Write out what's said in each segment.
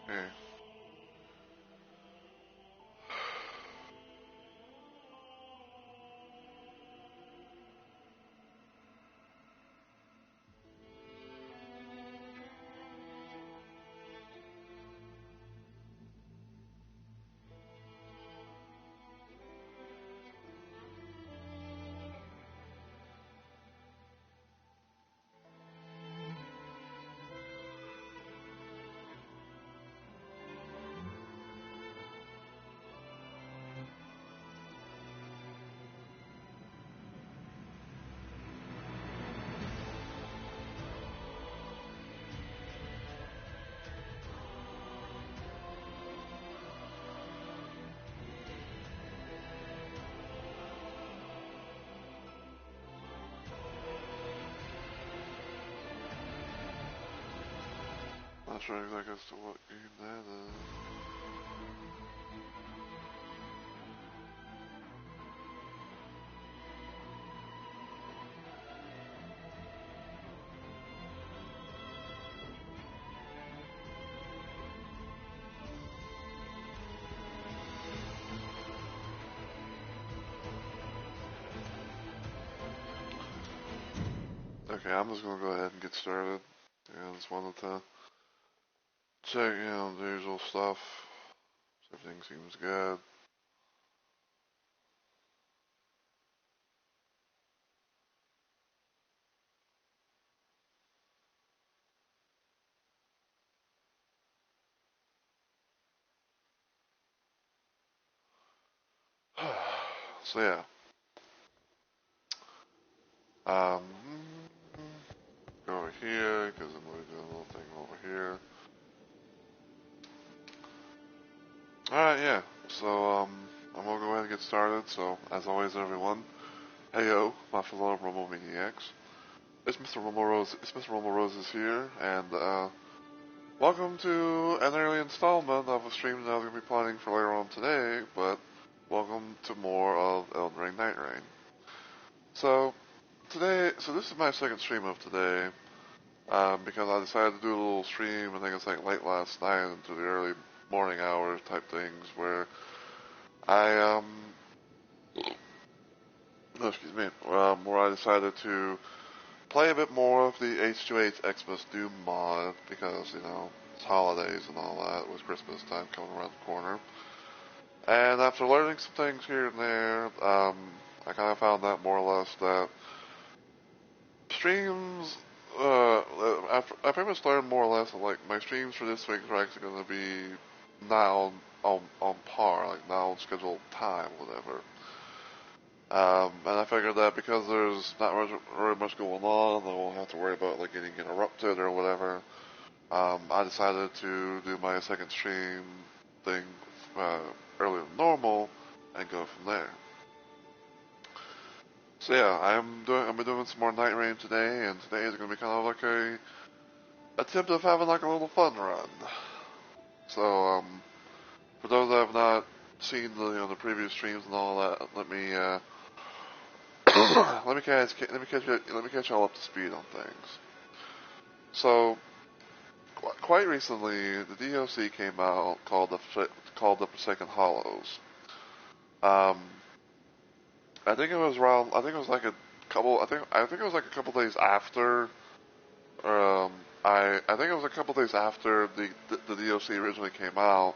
Okay. Not sure exactly as to what game that is. Okay, I'm just gonna go ahead and get started. Yeah, just wanted to check, the usual stuff. Everything seems good. So yeah, um, go over here because I'm gonna do a little thing over here. All right, yeah. So I'm gonna go ahead and get started. So as always, everyone, heyo, my fellow Rumble Maniacs. It's Mr. Rumble Rose. It's Mr. Rumble Roses here, and welcome to an early installment of a stream that I was gonna be planning for later on today. But welcome to more of Elden Ring Night Rain. So this is my second stream of today, because I decided to do a little stream. I think it's like late last night into the early morning hours type things where I no, excuse me, where I decided to play a bit more of the H2H Xmas Doom mod because it's holidays and all that with Christmas time coming around the corner. And after learning some things here and there, I kind of found out more or less that streams. I pretty much learned more or less that like my streams for this week are actually going to be now on par, like now on scheduled time, whatever. And I figured that because there's not very much going on, I won't have to worry about like getting interrupted or whatever. I decided to do my second stream thing earlier than normal and go from there. So yeah, I've been doing some more Night Rain today, and today is gonna be kind of like a attempt of having like a little fun run. So for those that have not seen the previous streams and all that, let me let me catch y'all up to speed on things. So quite recently, the DLC came out called the Forsaken Hollows. Um, I think it was around. I think it was like a couple. I think it was like a couple days after. I think it was a couple days after the DLC originally came out,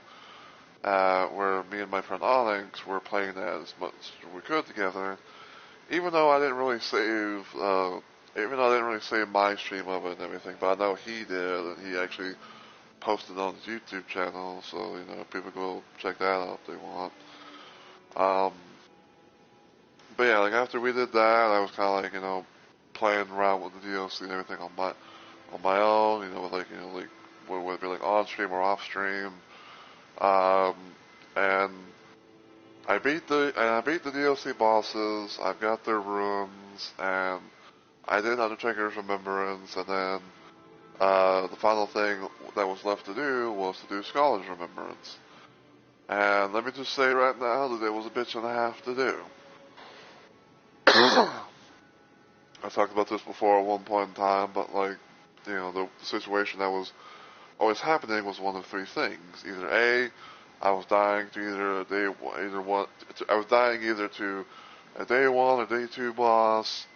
where me and my friend Onyx were playing that as much as we could together. Even though I didn't really save my stream of it and everything, but I know he did, and he actually posted on his YouTube channel, so people go check that out if they want. Um, but yeah, like after we did that, I was kind of like playing around with the DLC and everything on my own, with like whether it be like on stream or off stream. Um, and I beat the DLC bosses. I've got their rooms, and I did Undertaker's Remembrance, and then the final thing that was left to do was to do Scholar's Remembrance. And let me just say right now that it was a bitch and a half to do. I talked about this before at one point in time, but like, the situation that was always happening was one of three things. Either A, I was dying to I was dying either to a day one or day two boss,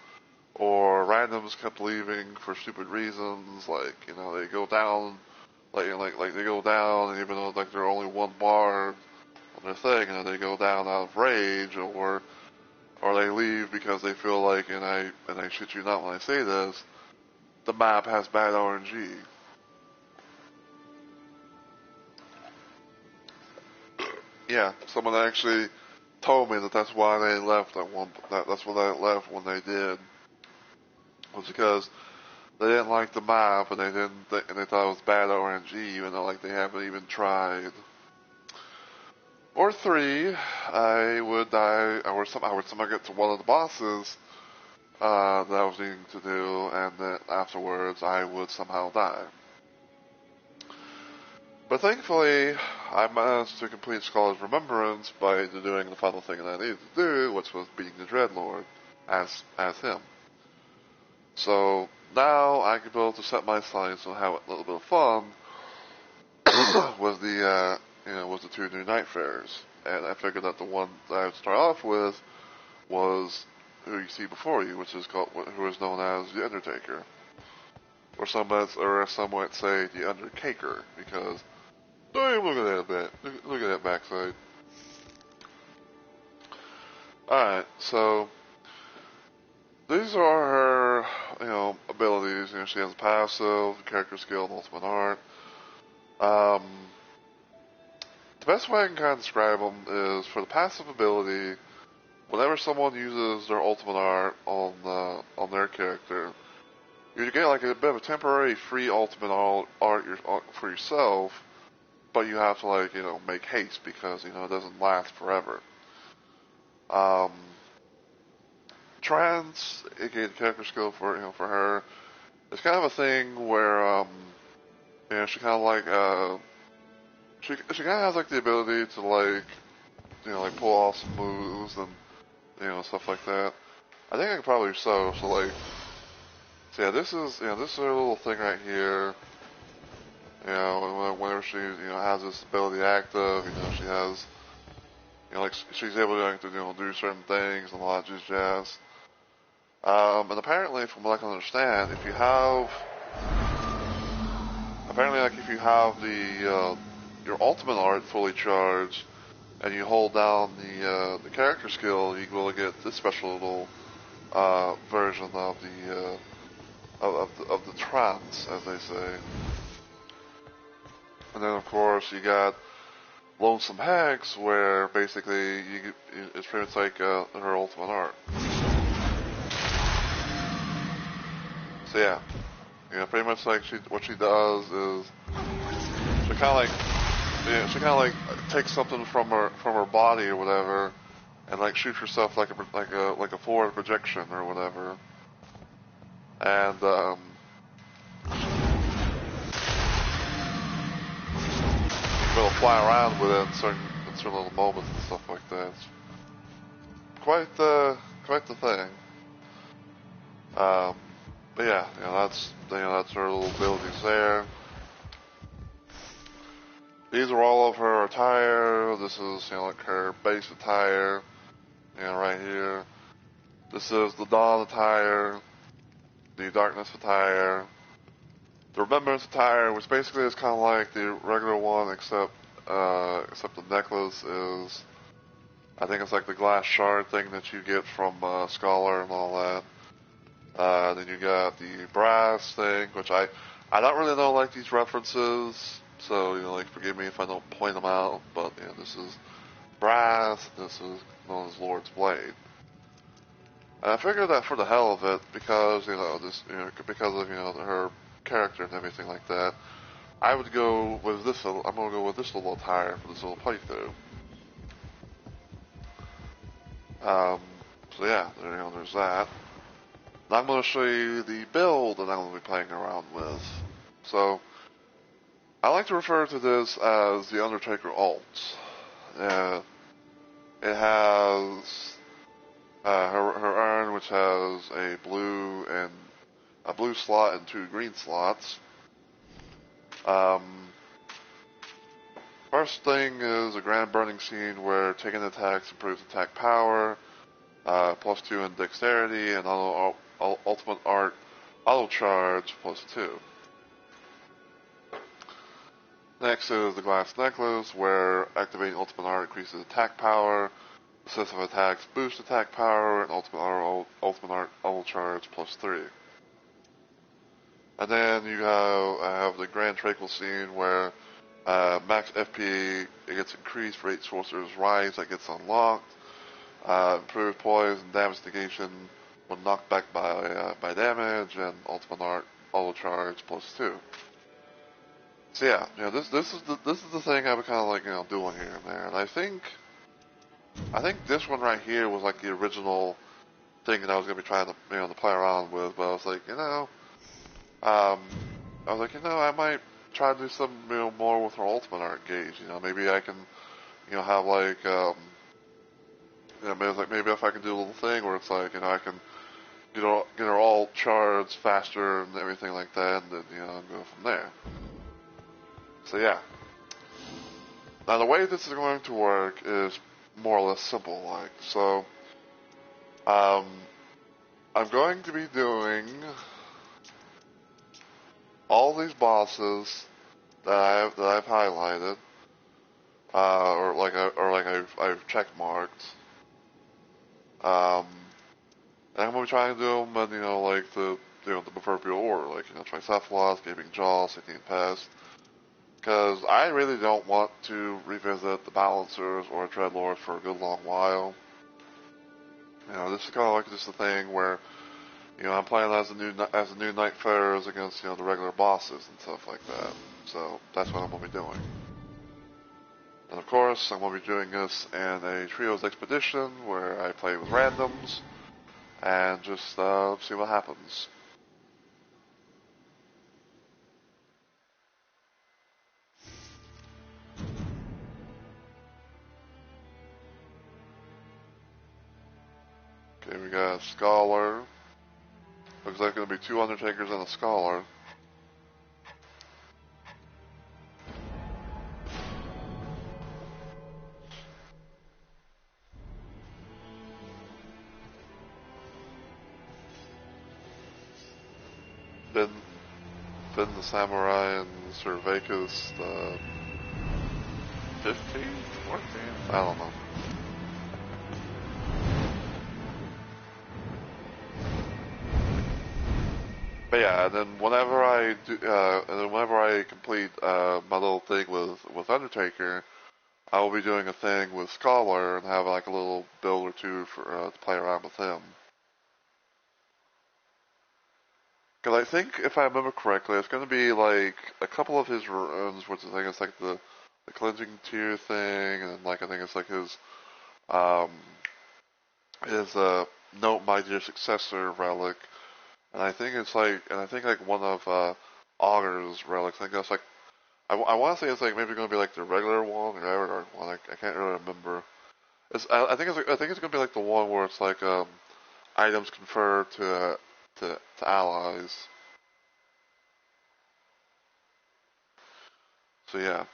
or randoms kept leaving for stupid reasons, like, they go down, like they go down, and even though like they're only one bar on their thing, and then they go down out of rage, or they leave because they feel like, and I shit you not when I say this, the map has bad RNG. Yeah, someone actually told me that that's why they left that's why they left when they did, was because they didn't like the map, and they thought it was bad RNG, even though like they haven't even tried. Or three, I would die, or I would somehow get to one of the bosses that I was needing to do, and then afterwards I would somehow die. But thankfully, I managed to complete Scholar's Remembrance by doing the final thing that I needed to do, which was beating the Dreadlord as him. So now I can be able to set my sights and have a little bit of fun with the two new Nightfares. And I figured that the one that I would start off with was who you see before you, who is known as the Undertaker, or some might say the Undertaker, because look at that a bit. Look at that backside. Alright, so these are her, abilities. She has a passive, character skill, and ultimate art. The best way I can kind of describe them is, for the passive ability, whenever someone uses their ultimate art on their character, you get like a bit of a temporary free ultimate art for yourself, but you have to make haste because it doesn't last forever. Trance, aka the character skill for her, it's kind of a thing where she kind of she kind of has the ability to pull off some moves and stuff like that. I think I could probably so yeah, this is her little thing right here. Whenever she has this ability active, she has she's able to do certain things and a lot of just jazz. And apparently, from what I can understand, if you have your ultimate art fully charged, and you hold down the character skill, you will get this special little version of the trance, as they say. And then, of course, you got Lonesome Hex, where basically it's pretty much like her ultimate art. So yeah, pretty much what she does is she kind of takes something from her body or whatever, and shoots herself like a forward projection or whatever, and you can fly around with it in certain little moments and stuff like that. It's quite the thing. But yeah, that's her little abilities there. These are all of her attire. This is her base attire. Right here. This is the Dawn attire, the Darkness attire, the Remembrance attire, which basically is kind of like the regular one, except the necklace is, I think it's like the glass shard thing that you get from Scholar and all that. Then you got the brass thing, which I don't really know these references, so forgive me if I don't point them out. But this is brass. This is known as Lord's Blade. And I figured that for the hell of it, because because of her character and everything like that, I would go with this. I'm gonna go with this little attire for this little playthrough. So yeah, there's that. Now I'm going to show you the build that I'm going to be playing around with. So, I like to refer to this as the Undertaker alt. It has her urn, which has a blue slot and two green slots. Um, First thing is a grand burning scene where taking attacks improves attack power, +2 in dexterity, and ultimate art auto charge +2. Next is the glass necklace, where activating ultimate art increases attack power, successive attacks boost attack power, and ultimate art auto charge +3. And then you have the grand trickle scene where max FP it gets increased for 8 sorcerers rise that gets unlocked. Improved poise and damage negation when knocked back by damage, and ultimate art auto charge +2. So yeah, this is the thing I was kind of like doing here and there, and I think this one right here was like the original thing that I was gonna be trying to to play around with, but I was like I might try to do some more with her ultimate art gauge. Maybe I can have like maybe if I can do a little thing where it's like I can get her all charged faster and everything like that, and then go from there. So yeah. Now the way this is going to work is more or less simple. So, I'm going to be doing all these bosses that I've highlighted, I've check marked. And I'm gonna be trying to do them in the proverbial order, Tricephalus, Gaping Jaw, Scythian Pest. Because I really don't want to revisit the Balancers or Dreadlord for a good long while. This is kind of like just a thing where, I'm playing as the new Night Farers against, the regular bosses and stuff like that. So that's what I'm going to be doing. And of course, I'm going to be doing this in a Trios Expedition where I play with randoms and just see what happens. Okay, we got a Scholar. Looks like going to be 2 Undertakers and a Scholar. Finn the Samurai and Sir Vakus the 15th? 14th? I don't know. But yeah, and then whenever I complete my little thing with Undertaker, I will be doing a thing with Scholar and have like a little build or two for to play around with him. Because I think, if I remember correctly, it's going to be like a couple of his runes, which I think it's like the cleansing tear thing, and like I think it's like his note my dear successor relic. And I think one of Augur's relics. I think that's like I want to say it's like maybe going to be like the regular one or Everard one. I can't really remember. I think it's going to be like the one where it's like items conferred to allies. So yeah.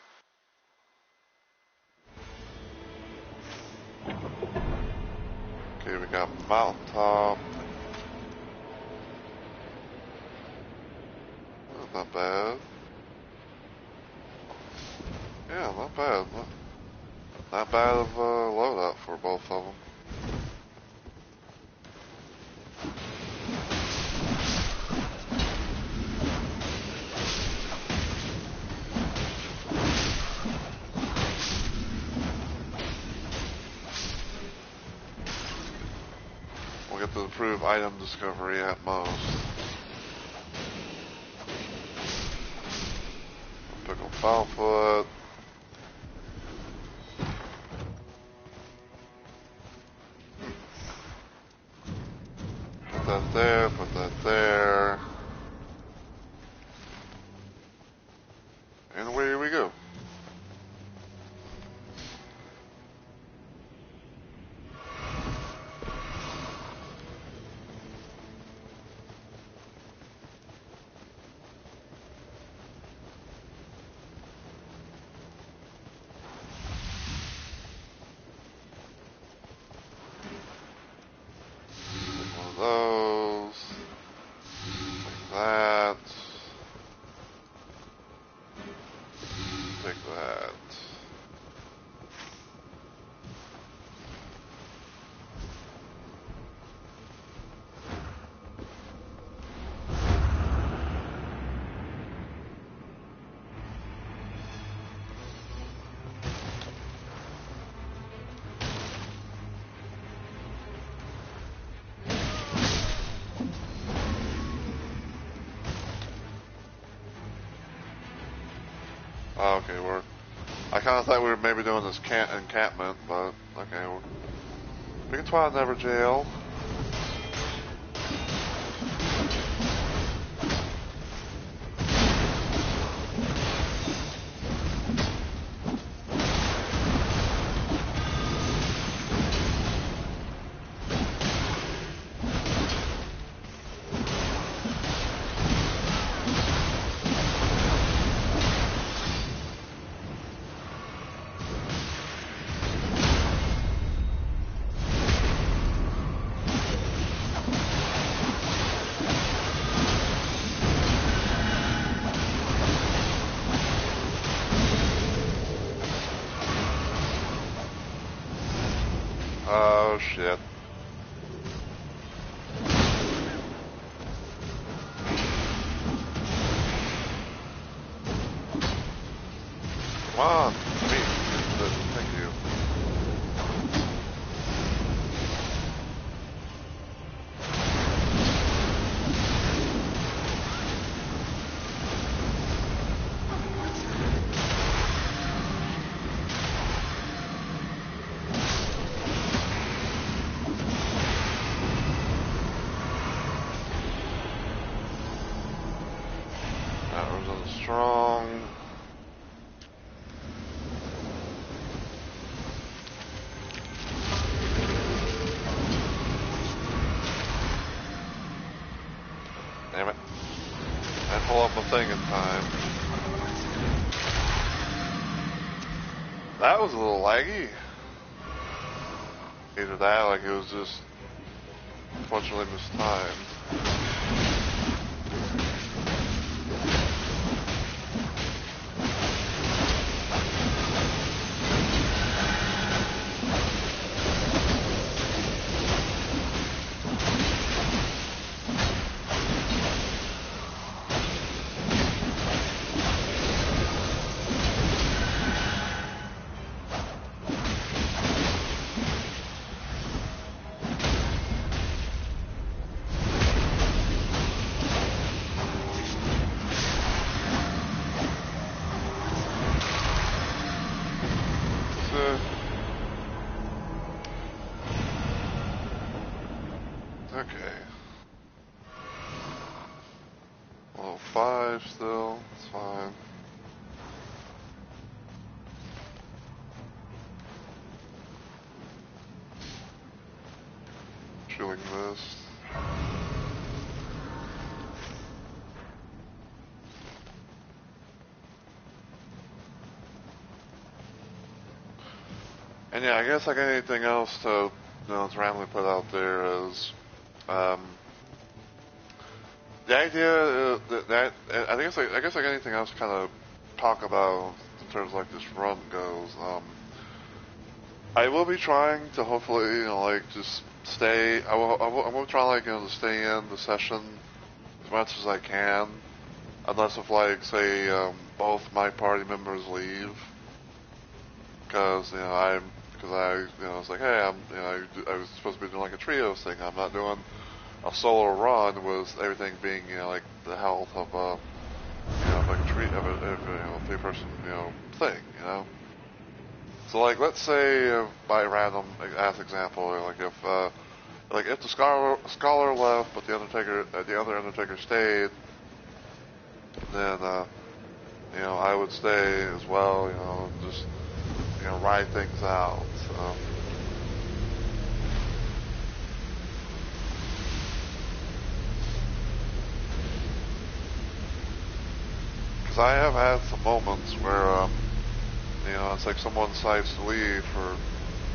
Okay, we got Mountaintop. Not bad. Yeah, not bad. Not bad of a loadout for both of them. We'll get to improve item discovery at most. Pick up Foulfoot. Put that there, put that there. And away we go. that? Oh, okay, I kind of thought we were maybe doing this encampment, but okay. We can try Never Jail. Oh shit. Come on, me. Thank you. That was strong. Damn it. I pull up my thing in time. That was a little laggy. Either that, like it was just unfortunately mistimed. Okay. Well, 5 still. It's fine. Chilling this. And yeah, I guess like anything else to, to randomly put out there is, the idea that I guess like anything else, kind of talk about in terms of like this run goes. I will be trying to hopefully, like just stay. I will try like to stay in the session as much as I can, unless if like say both my party members leave, because it's like, hey, I was supposed to be doing like a trios thing. I'm not doing a solo run with everything being like the health of like a 3-person thing. So like let's say by random as example, like if the scholar left but the other Undertaker stayed, then I would stay as well. Just ride things out. Because I have had some moments where it's like someone decides to leave for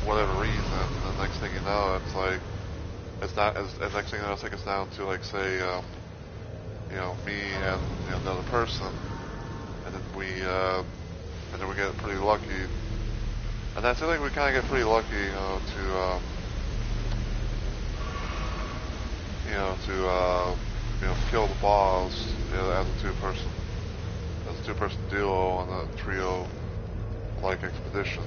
whatever reason, and the next thing you know, it's like it's not as next thing you know, it's like it's down to like say me and another person, and then we and then we get pretty lucky. And I feel like we kind of get pretty lucky, to kill the boss, as a two-person duo on a trio-like expedition.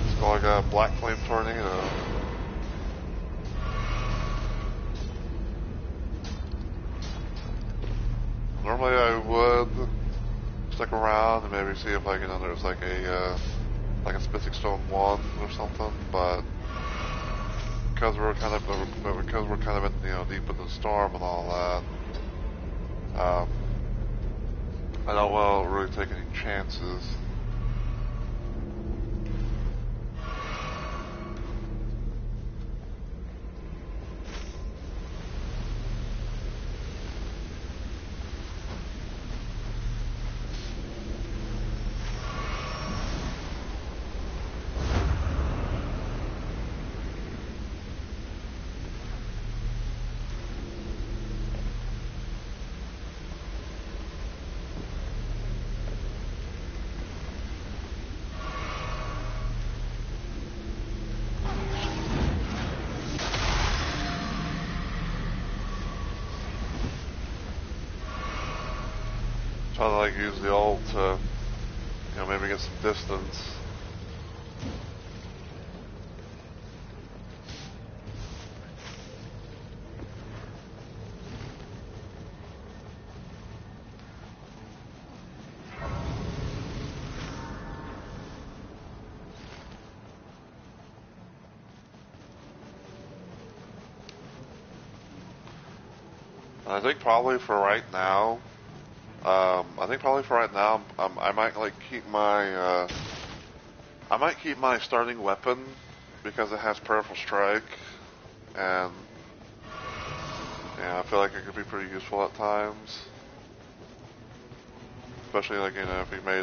It's called like a black flame tornado. Normally I would stick around and maybe see if there's like a Spitting Stone 1 or something, but because we're kind of in, deep in the storm and all that, I don't want to really take any chances. Try to use the ult to, maybe get some distance. I think probably for right now, I might keep my starting weapon because it has Powerful Strike, and I feel like it could be pretty useful at times, especially if I may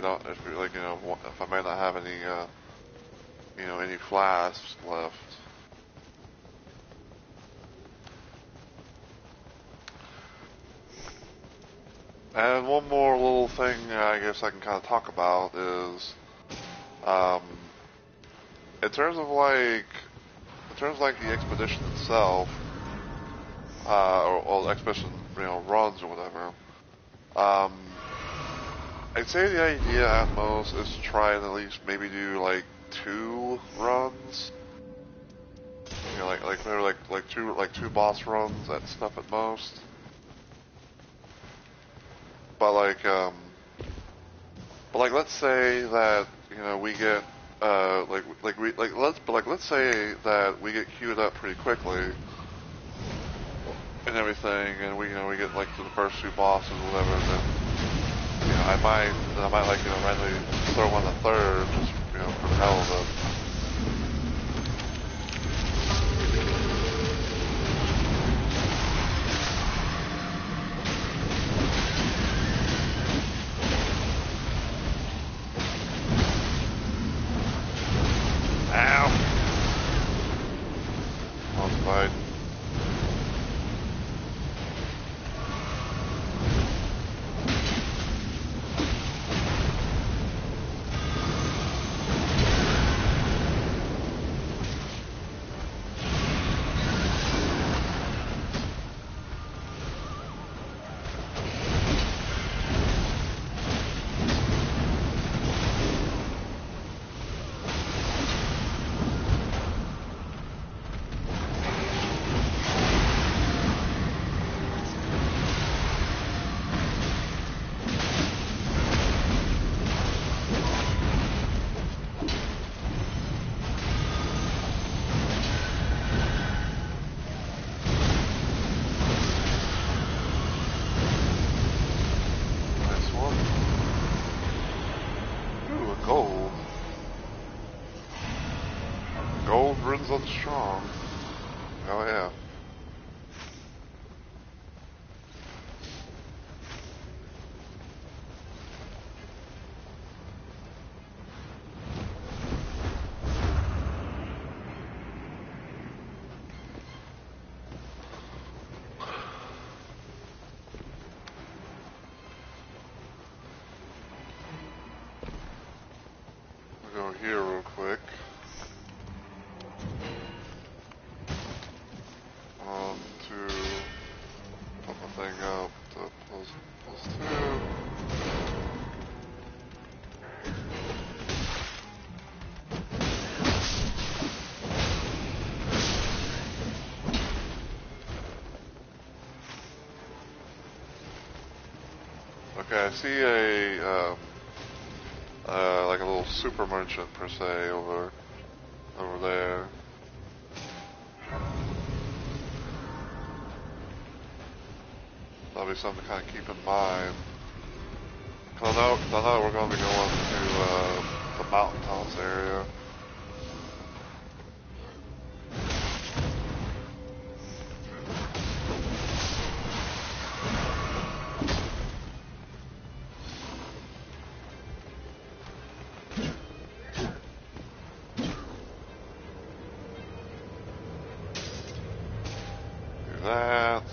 not have any flasks left. And one more little thing I guess I can kind of talk about is, in terms of the expedition itself, or expedition, runs or whatever. I'd say the idea at most is to try and at least maybe do like 2 runs. Maybe two boss runs and stuff at most. But let's say that we get let's say that we get queued up pretty quickly and everything, and we get to the first 2 bosses or whatever. Then I might randomly throw on a third just for the hell of it. Looks strong. Oh yeah. here real quick. To put my thing up to +2. Okay, I see a like a little super merchant per se over there. That'll be something to kind of keep in mind. Cause I know we're going to be going to the mountaintops area. Do that.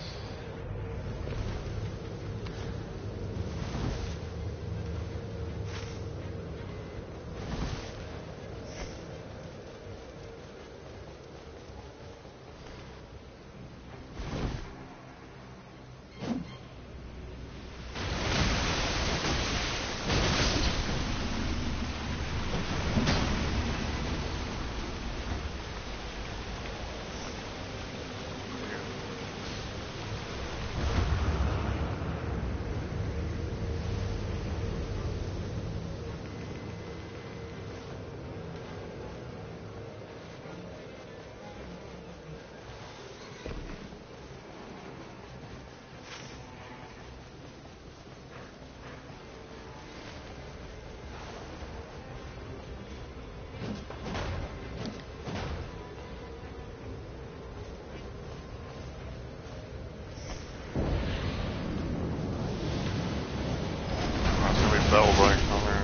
Bell ring from here.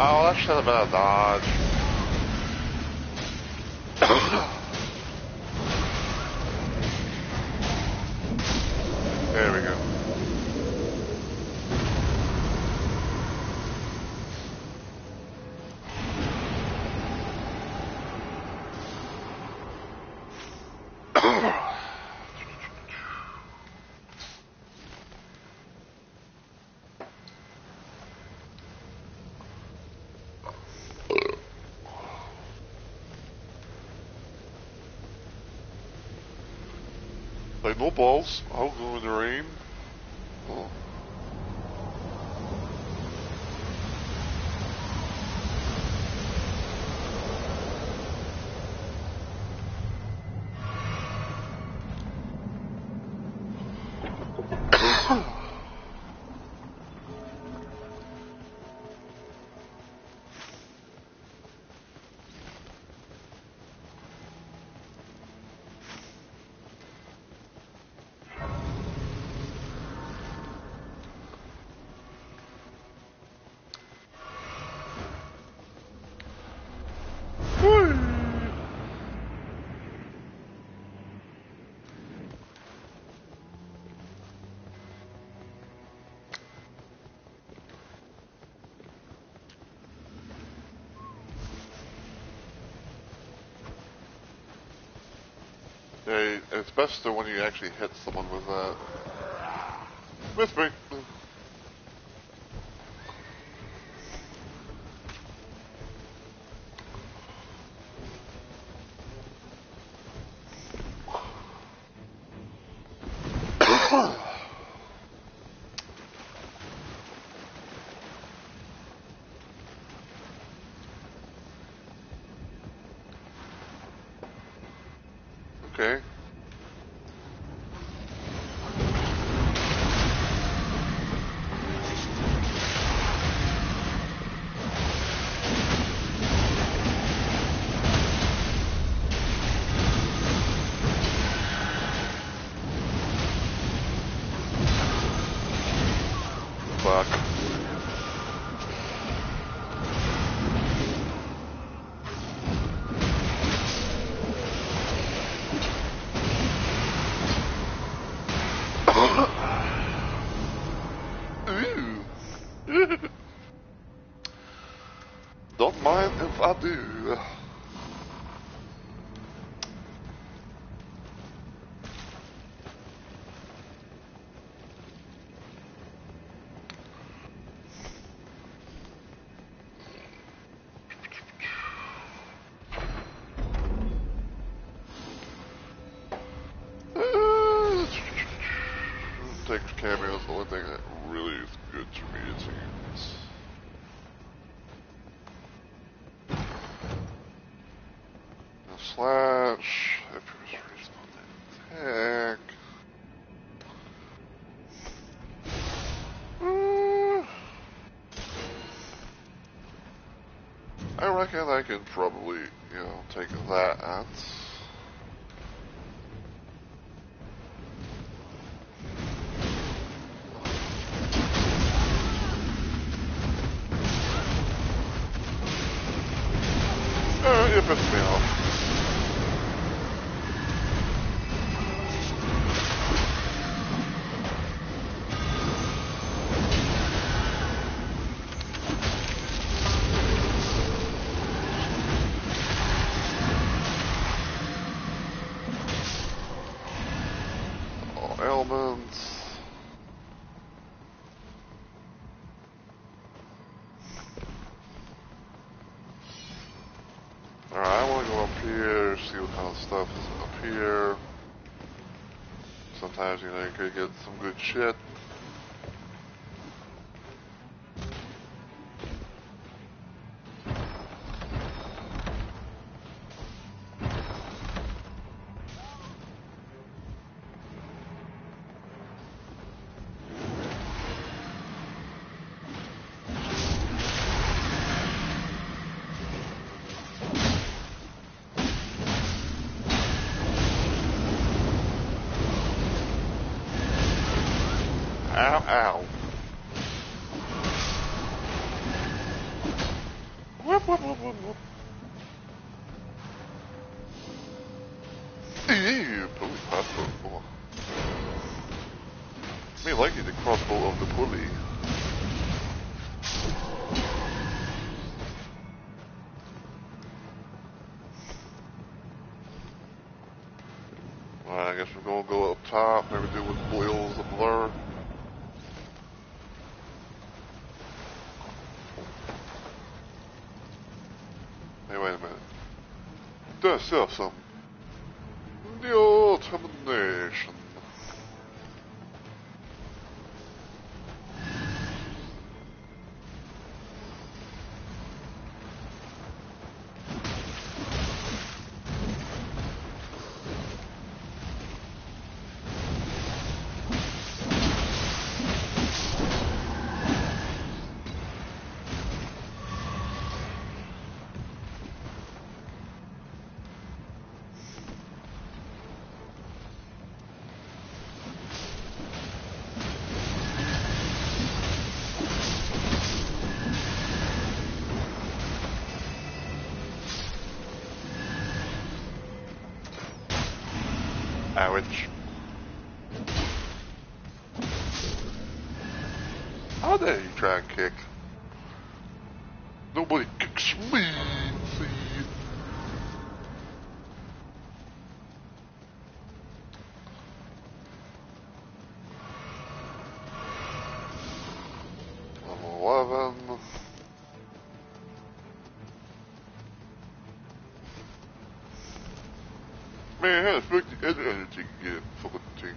Oh, that should have been a dodge. There we go. Play no balls. I'll go in the rain. Oh. It's best when you actually hit someone with that. Miss me. Okay. Fuck. Ooh. Don't mind if I do. Takes cameos, the only thing that really is good to me, it seems. Now slash, if you're respawn attack. I reckon I can probably, take that. It pisses me off. All elements. Alright, I want to go up here, see what kind of stuff is up here. Sometimes, you could get some good shit. Ow, ow. Whoop, whoop, whoop, whoop, whoop. Ew, pulley crossbow. Me liking the crossbow of the pulley. Alright, I guess we're gonna go up top, maybe do with boils up there. Hey, wait a minute. Does have some determination. Ouch. How dare you try and kick? Nobody kicks me, see? man has fucking Undertaking again. Fucking ting.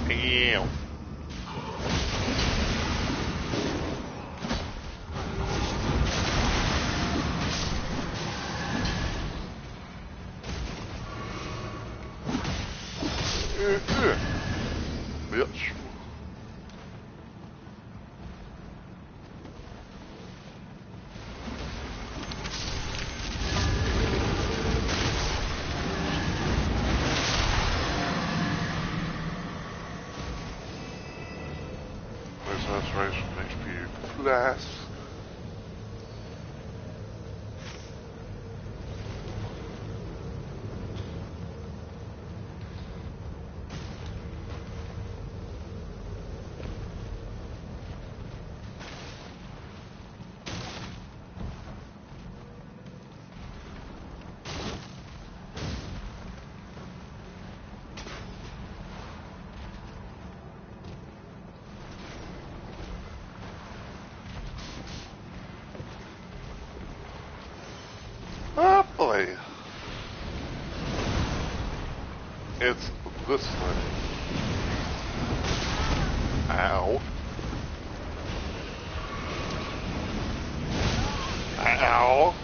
Yeah. Bitch. Restoration HP class. Oh boy. It's this way. Ow. Ow.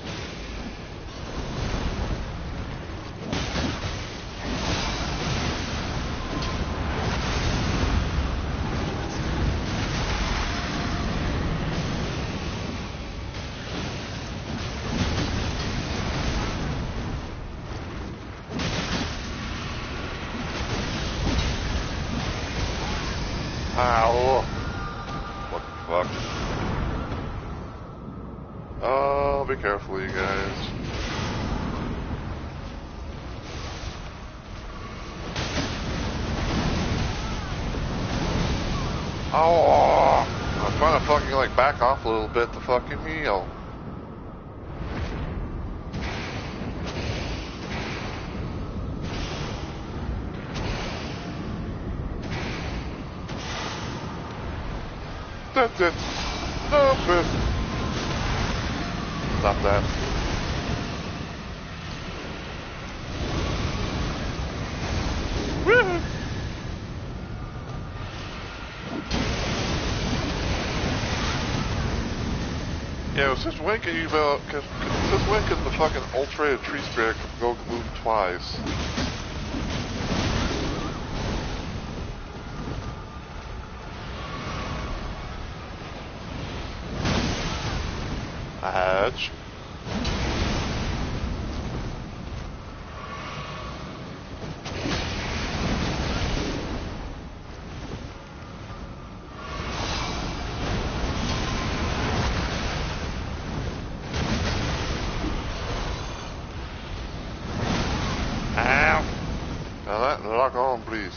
Ow. What the fuck? Oh, be careful, you guys. Oh, I'm trying to fucking like back off a little bit to fucking heal. That's it. Stop it. Stop that. Woo! Yeah, since when can you since when can the fucking ultra tree spirit go move twice? Hatch. Ow. Now that lock on, please.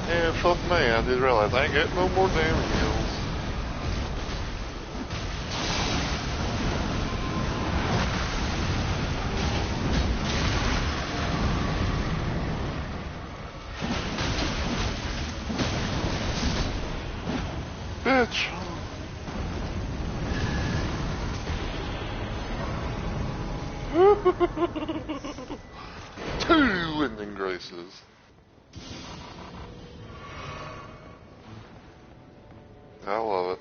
Yeah, fuck me, I did realize I ain't getting no more damage heals. Bitch. Two ending graces. I love it.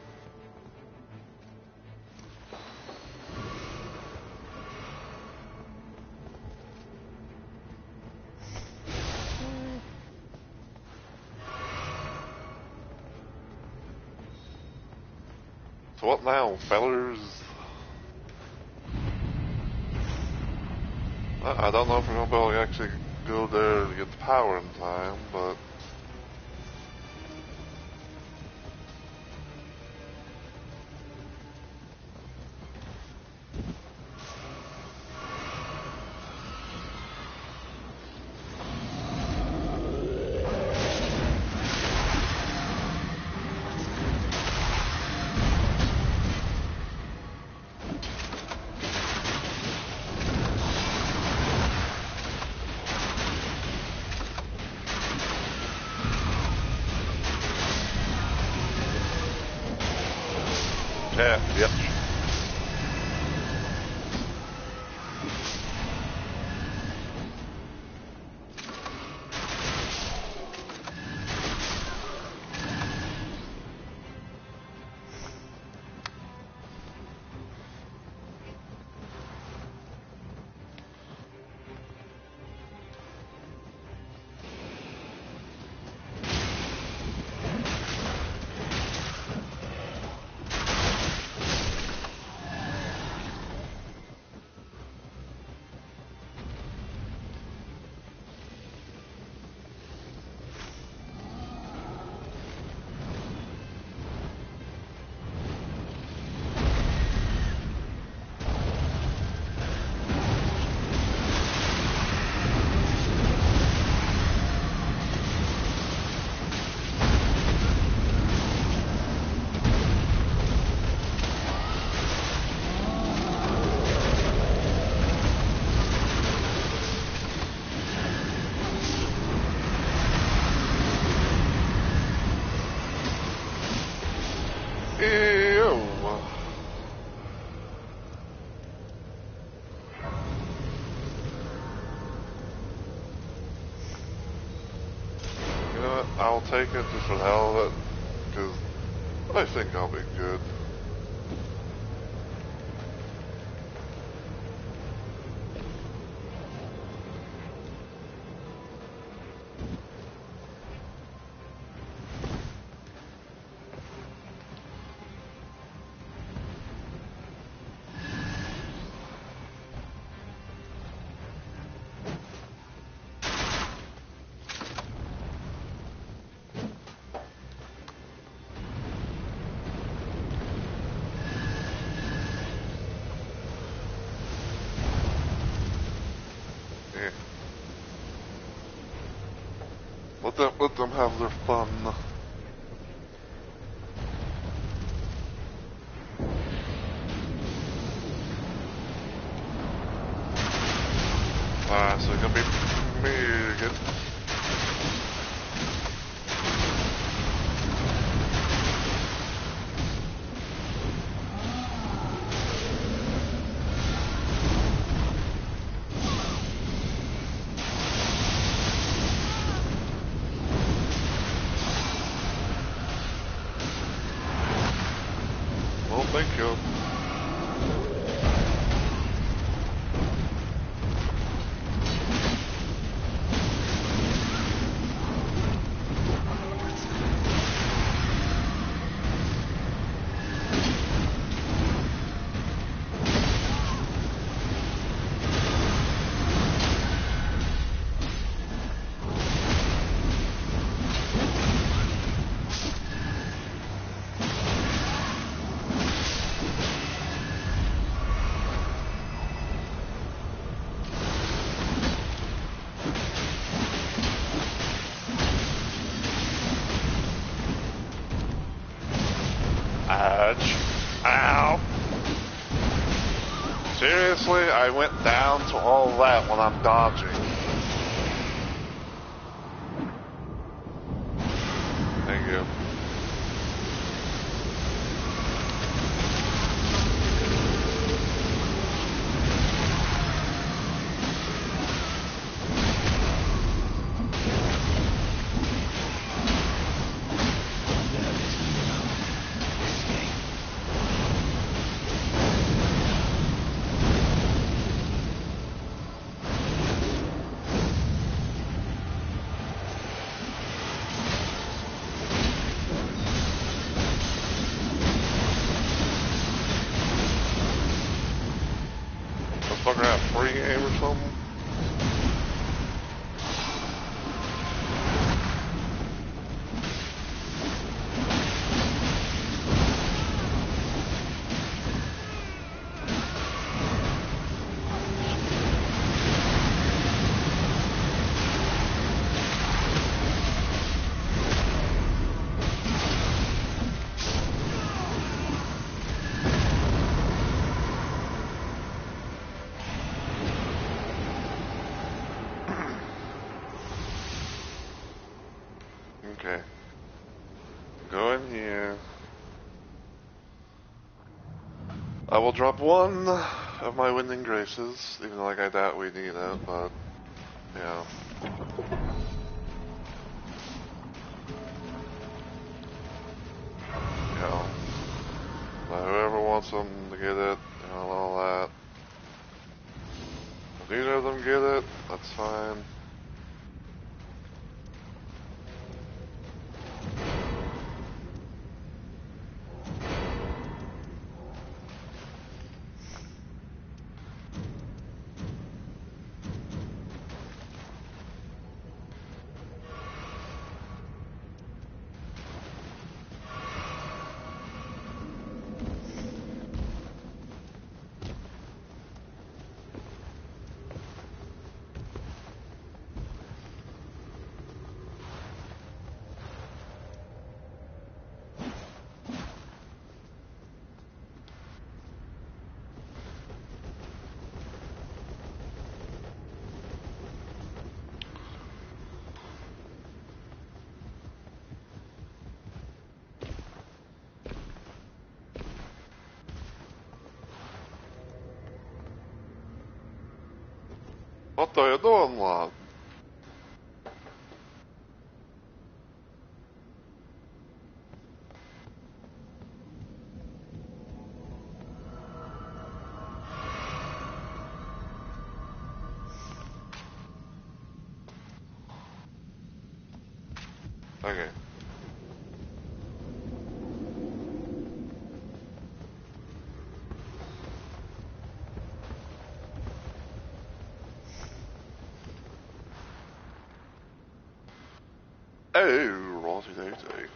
So what now, fellers? I don't know if we're gonna be able to actually go there to get the power in time, but yeah, yep. Ew. You know what? I'll take it just for the hell of it, because I think I'll be good. Yeah. Let them have their fun. So it's gonna be me again. Well, thank you. Ouch. Ow. Seriously, I went down to all that when I'm dodging. Thank you. Fucking have free game or something? I will drop one of my winning graces, even though like I doubt we need it, but yeah. You know, whoever wants them to get it, you know, all that. If neither of them get it, that's fine. What are you doing, lad? Okay. Oh, righty doty.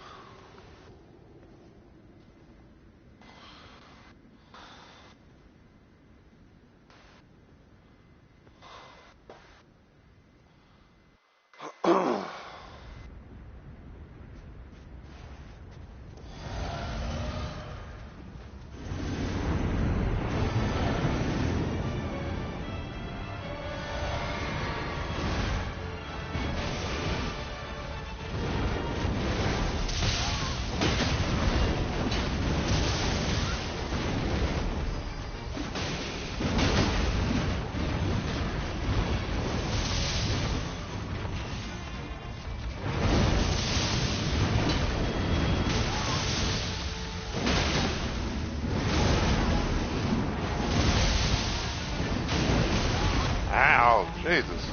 Ow, Jesus.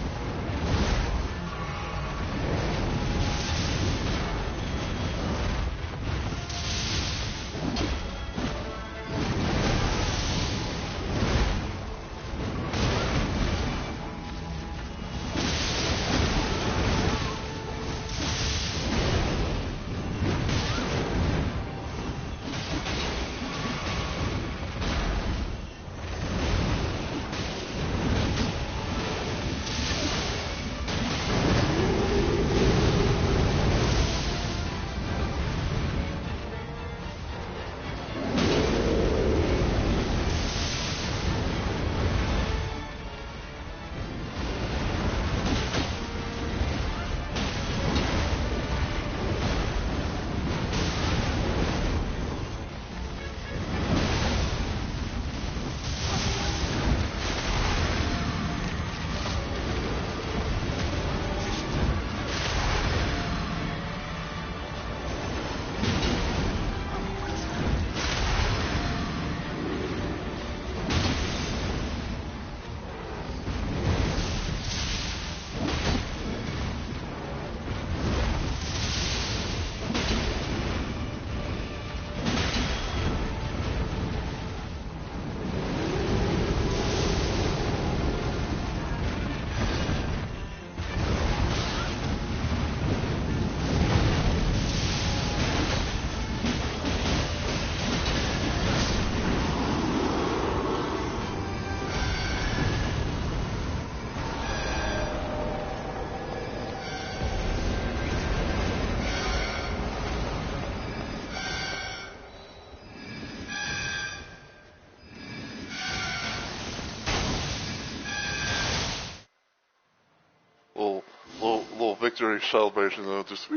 Little victory celebration though, just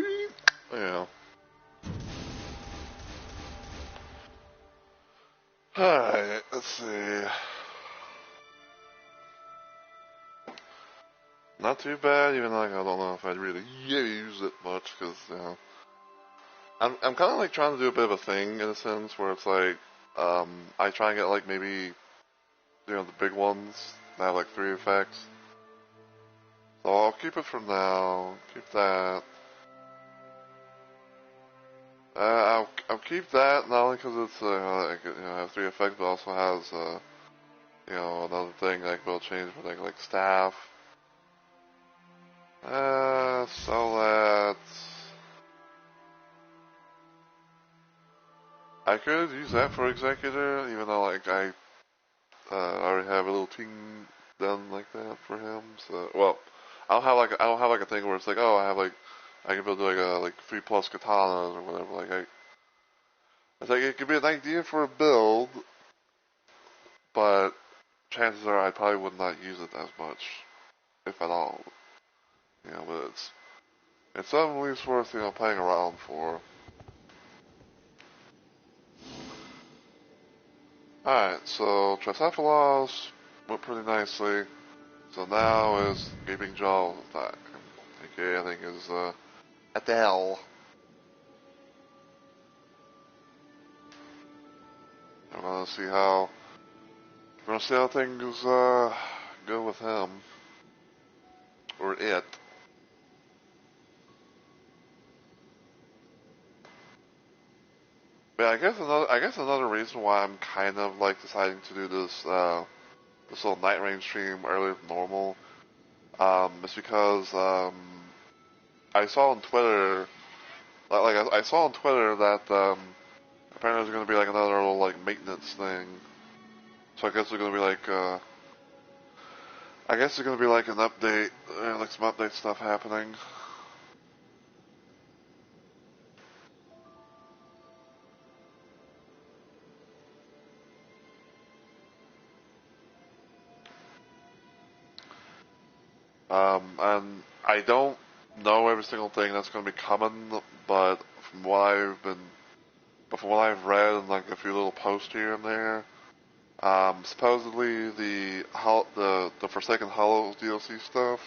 yeah. Alright, let's see. Not too bad, even though like, I don't know if I'd really use it much, because, you know, I'm kind of like trying to do a bit of a thing, in a sense, where it's like, I try and get like maybe, you know, the big ones that have like 3 effects. So I'll keep it for now, keep that. I'll keep that, not only because it's, like, you know, has 3 effects, but also has, you know, another thing like will change with like staff. So that I could use that for Executor, even though like I already have a little thing done like that for him. So well, I'll have like a thing where it's like, oh, I can build like a like 3+ katanas or whatever. Like it's like it could be an idea for a build, but chances are I probably would not use it as much, if at all. You know, but it's something at least worth, you know, playing around for. Alright, so Tricephalos went pretty nicely. So now is Gaping Jaws attack. Okay, I think is Adele. I'm gonna see how things go with him. Or it. But I guess another reason why I'm kind of like deciding to do this this little night range stream earlier than normal, is because I saw on Twitter, I saw on Twitter that apparently there's gonna be like another little like maintenance thing. So I guess there's gonna be like I guess there's gonna be like an update, like some update stuff happening. And I don't know every single thing that's going to be coming, but from what I've read and like a few little posts here and there, supposedly the Forsaken Hollows DLC stuff,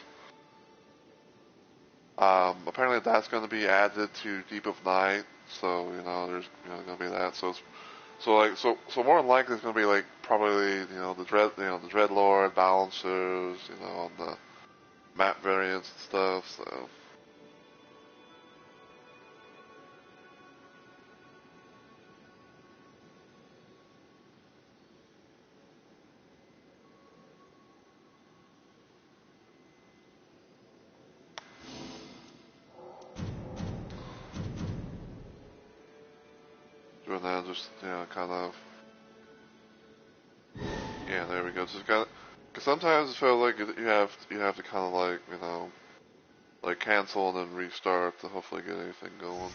apparently that's going to be added to Deep of Night, so you know there's going to be that. So more than likely it's going to be like probably the Dreadlord balancers, on the map variants and stuff. So doing that, just kind of, yeah, there we go. Just got, because sometimes I feel like you have to kind of like like cancel and then restart to hopefully get anything going.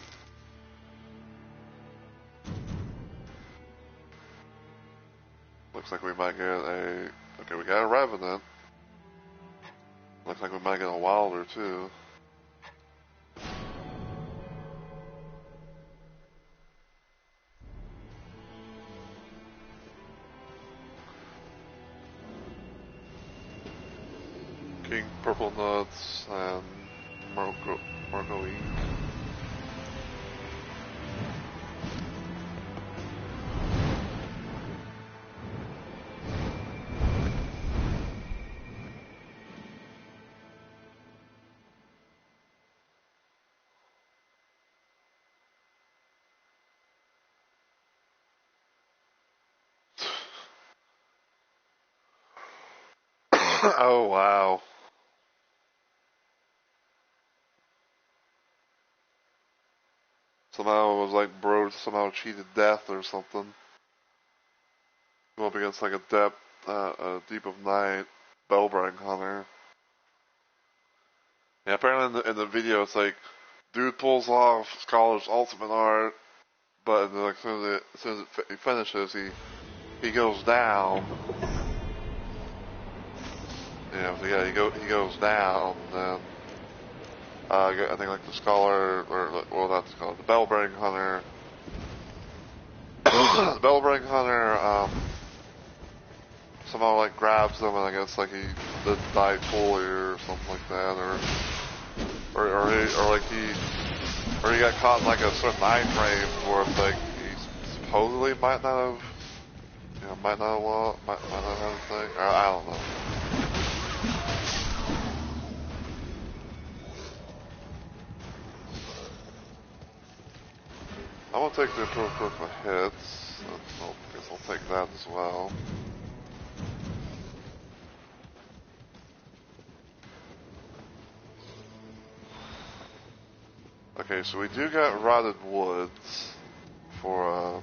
Looks like we might get okay, we got a Revenant. Looks like we might get a Wilder too. King Purple Nuts and Marco Ink. Oh wow. Somehow it was like bro somehow cheated death or something. Go up against like a Deep of Night Bellbring Hunter. Yeah, apparently in the video it's like dude pulls off Scholar's ultimate art, but like, as soon as he finishes, he goes down. So yeah, he goes down, and then I think like the Scholar, or well, not the Scholar, the Bellbring Hunter, the Bellbring Hunter somehow like grabs them, and I guess like he didn't die fully or something like that, or he got caught in like a certain time frame where it's like he supposedly might not have, might not have a thing. I don't know. I'm gonna take the appropriate for hits. I guess I'll take that as well. Okay, so we do got rotted woods for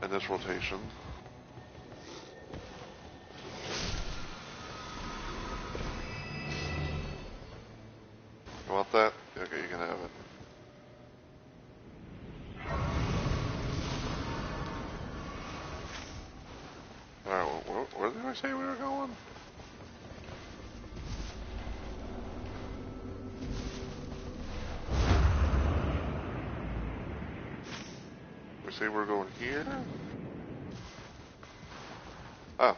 in this rotation. You want that? Okay, you can have it. Alright, where did I say we were going? We say we're going here? Oh.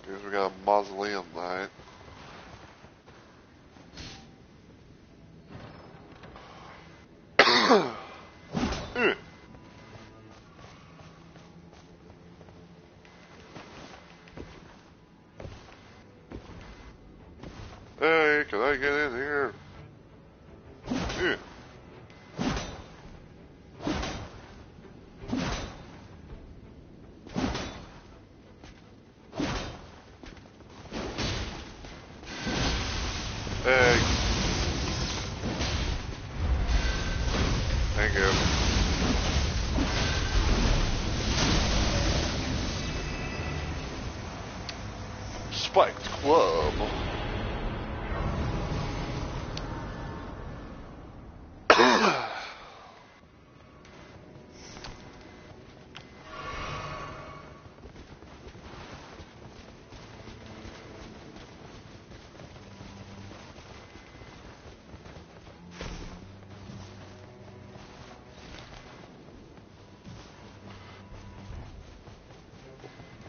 Guess we got a mausoleum night. Hey, can I get in here? Yeah. Hey. Thank you. Spiked Club.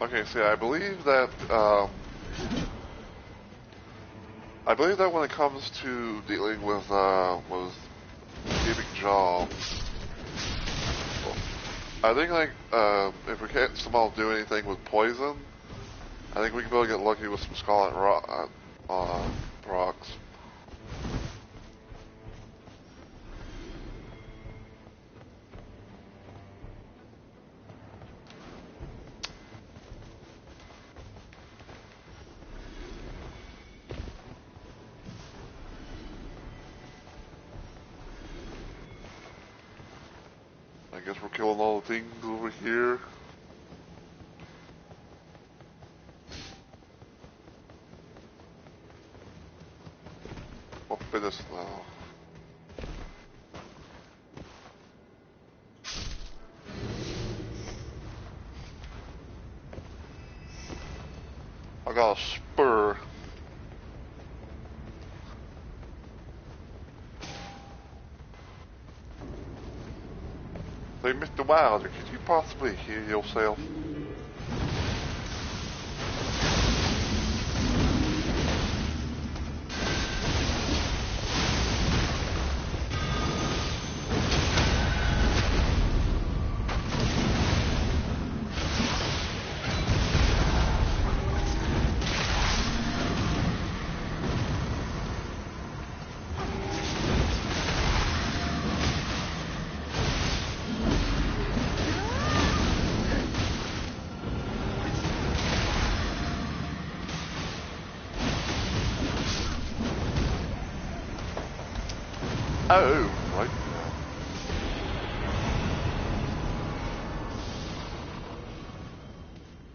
Okay, see, I believe that when it comes to dealing with cubic jaw, I think like if we can't somehow do anything with poison, I think we can probably get lucky with some scarlet rocks. I guess we're killing all the things over here. What finish now? I got a spur. Hey, Mr. Wilder, could you possibly hear yourself? Oh, right.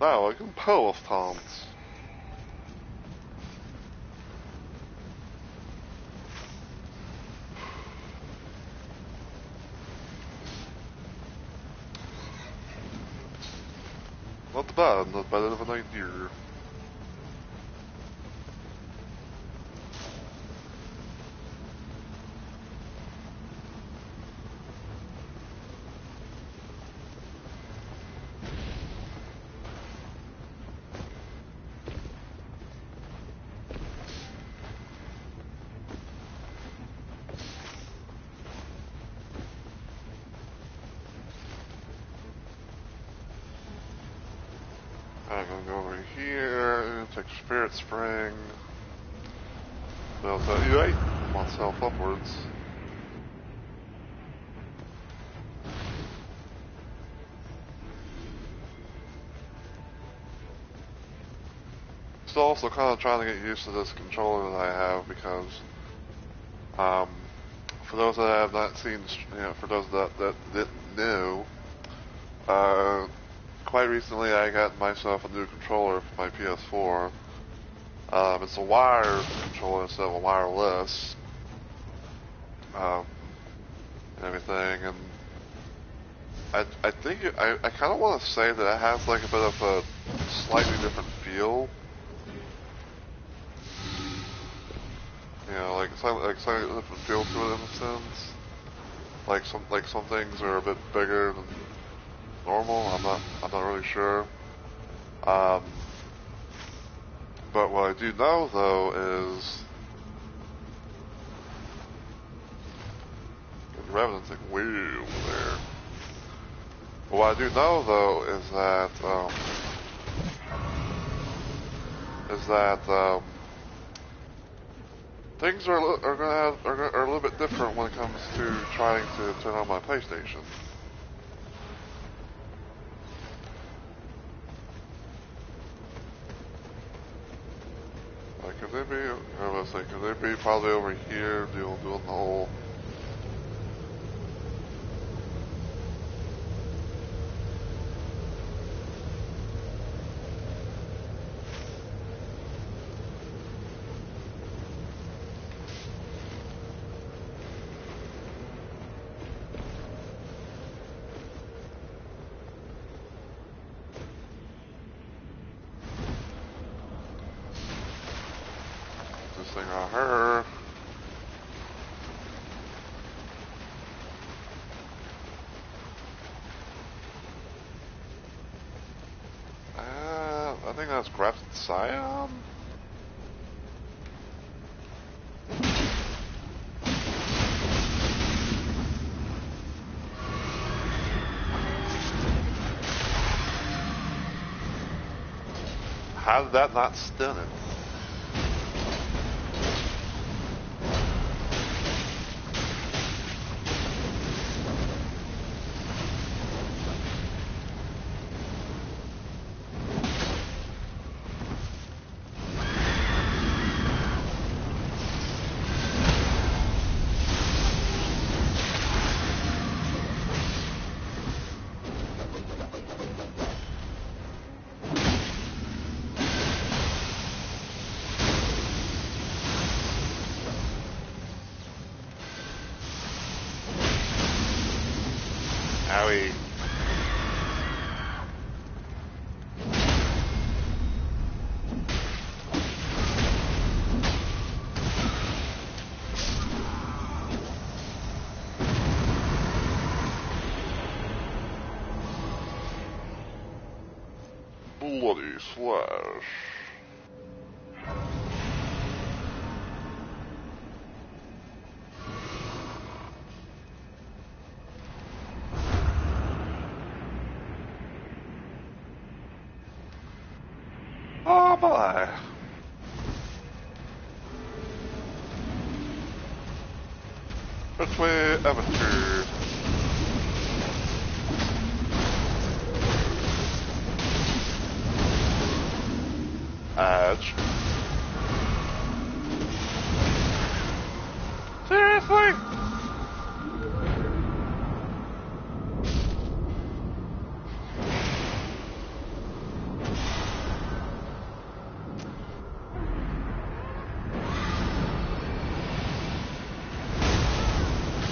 Now I can power stance. Not bad, not better than an idea. I'm gonna go over here, take Spirit Spring. Build myself upwards. Still also kind of trying to get used to this controller that I have because, for those that have not seen, for those that didn't know, quite recently I got myself a new controller for my PS4. It's a wired controller instead of a wireless, and everything, and I think I kind of want to say that it has like a bit of a slightly different feel. You know, like slightly different feel to it in a sense. Like some things are a bit bigger than normal. I'm not really sure. But what I do know though is the Revenant's like way over there. But what I do know though is that things are a little bit different when it comes to trying to turn on my PlayStation. Like, could they be? I was like, could they be probably over here doing the whole? This thing on her. I think that's Grafted Scion. How did that not stun it? Owie. Bloody slash. Oh boy. Which way, Avatar? Edge. Seriously?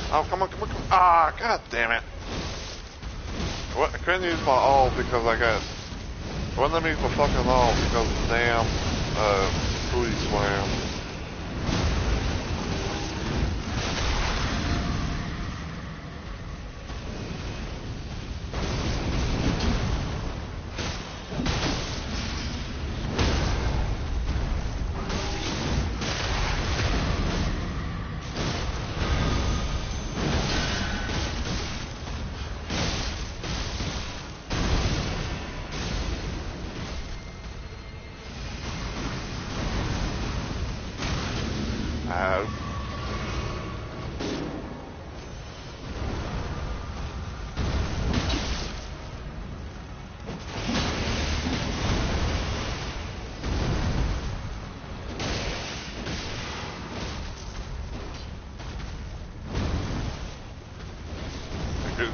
Oh, come on. Ah, god damn it. What? I couldn't use my ult because I got... I wouldn't let me use my fucking ult because of the damn, booty slam. 5.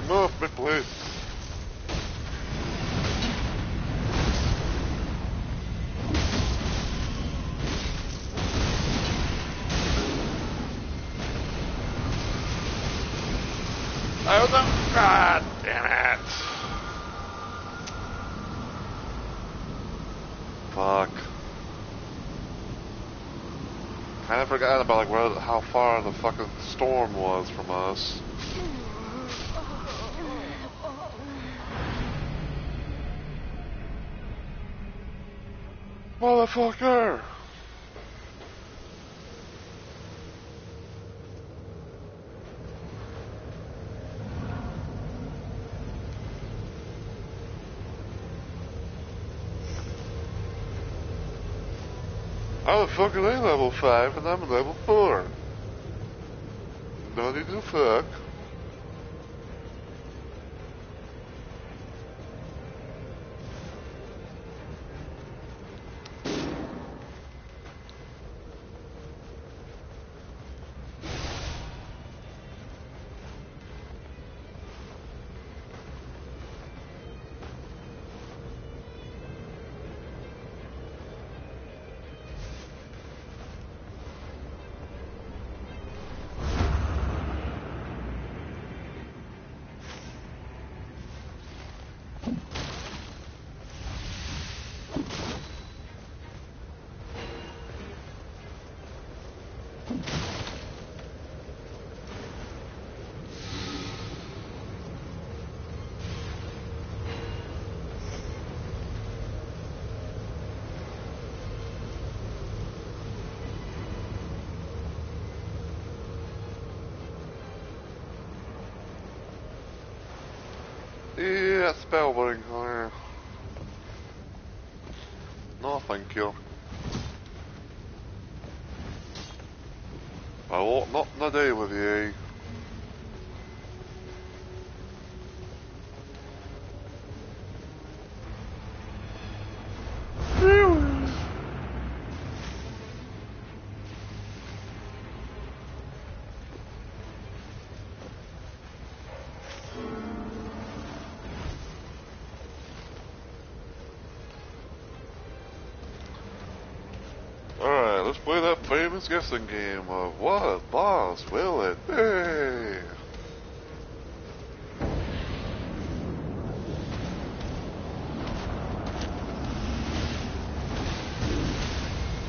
Move me, please. Oh no! God damn it! Fuck. I forgot about like how far the fucking storm was from us. Motherfucker! How the fuck are they level 5 and I'm level 4? No need to fuck. Yeah, spellbinding clear. No, thank you. I will not in a day with you. Alright, let's play that famous guessing game of what boss will it be?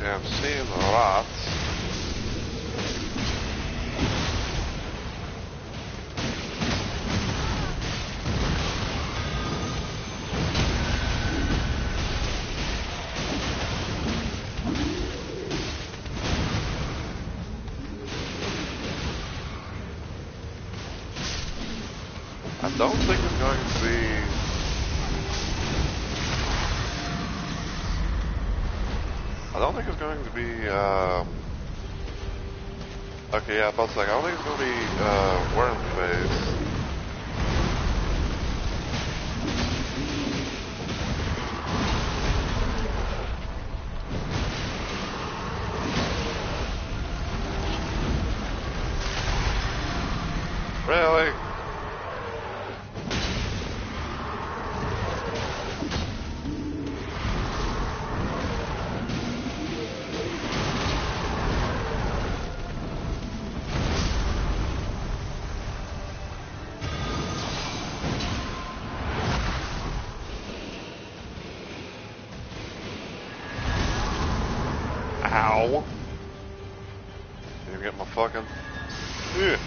Yeah, I'm seeing the rats. I don't think it's going to be... I don't think it's going to be, okay, yeah, about a second. I don't think it's going to be, Worm Face. Really? Ow. Didn't get my fucking... Yeah.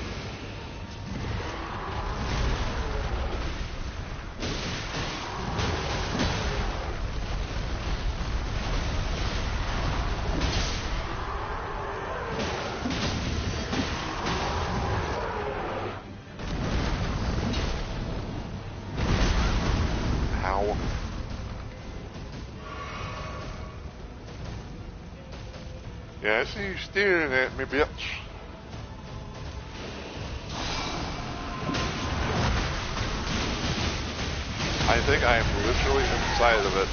Yeah, I see you staring at me, bitch. I think I am literally inside of it.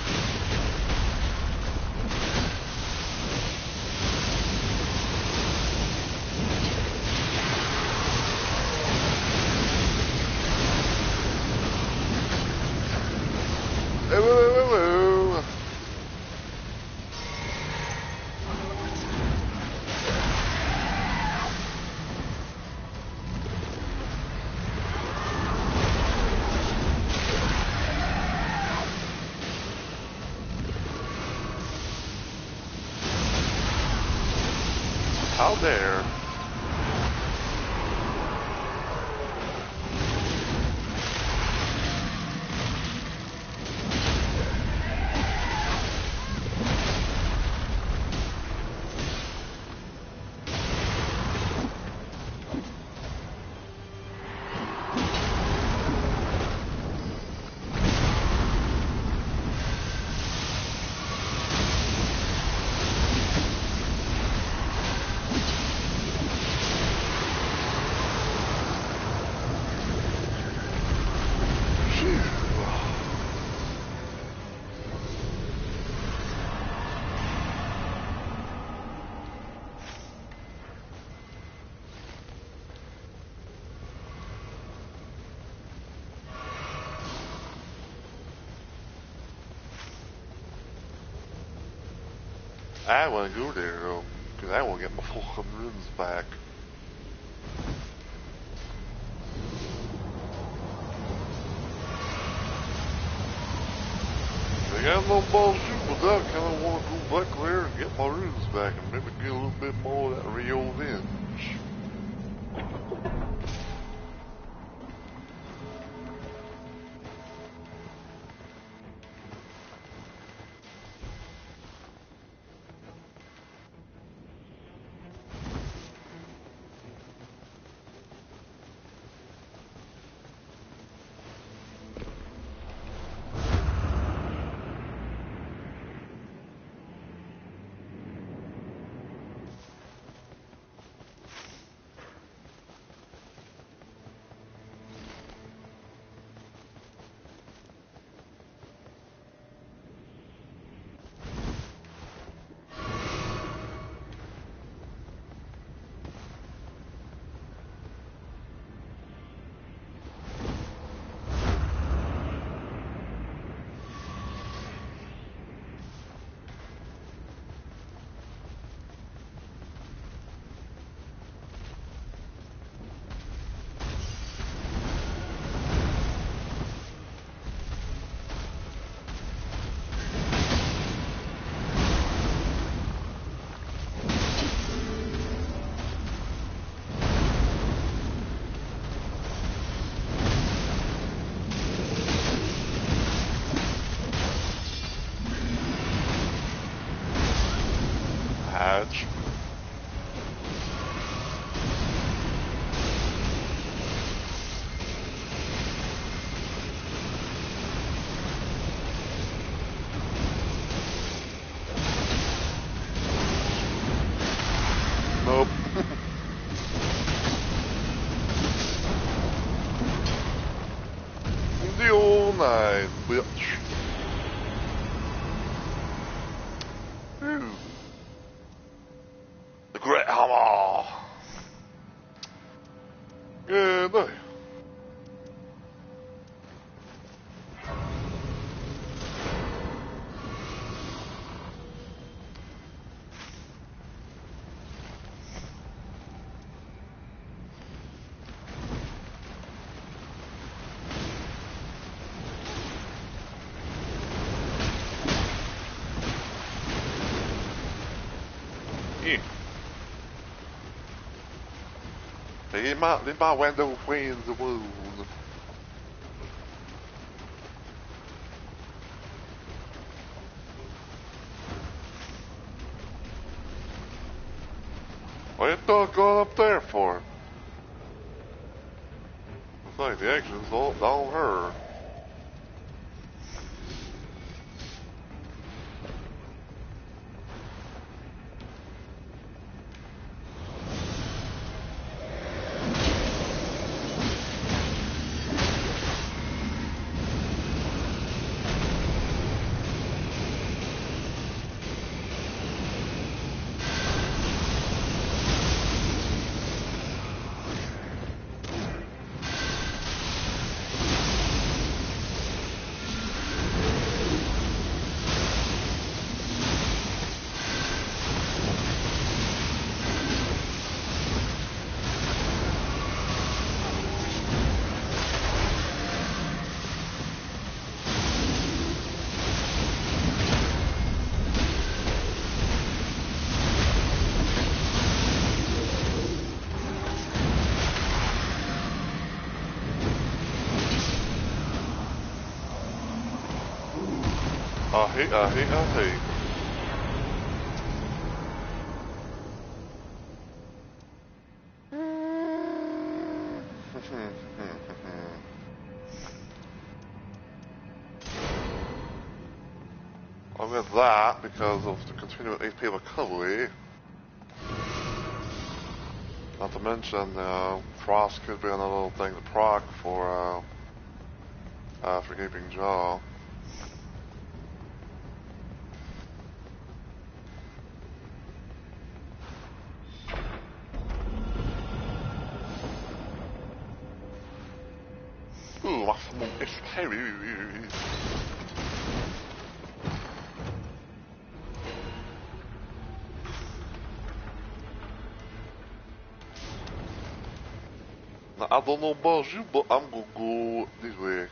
Hello. How dare. I want to go there though, because I want to get my fucking runes back. I got no bullshit, but I kind of want to go back there and get my runes back and maybe get a little bit more of that revenge. Hatch. Nope. The old nine, bitch. Ooh. The great hammer. Good day. Yeah. They might window in the moon. What you going up there for? Looks like the action's all on her. I hate. I'll get that because of the continual HP recovery. Not to mention, Frost could be another little thing to proc for Gaping Jaw. Ooh, maximum HP. Now, I don't know about you, but I'm gonna go this way.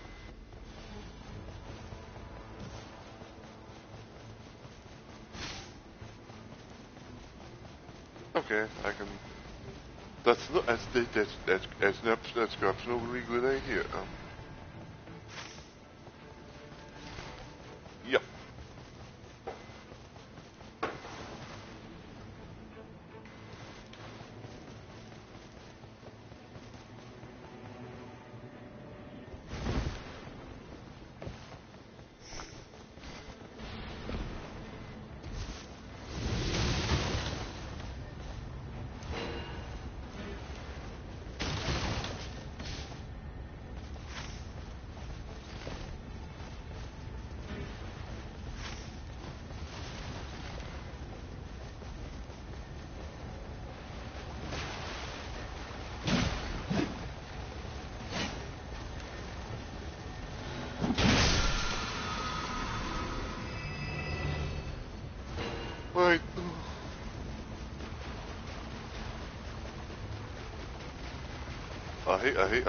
Okay, I can. That's not that's absolutely good idea. Yep. Right. I hate.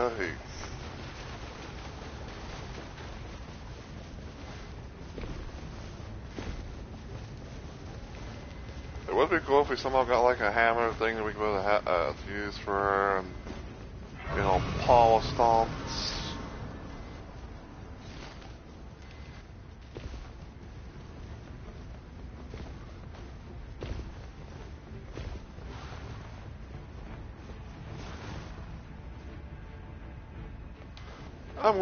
It would be cool if we somehow got like a hammer thing that we could be able to use for, you know, power stomps. I'm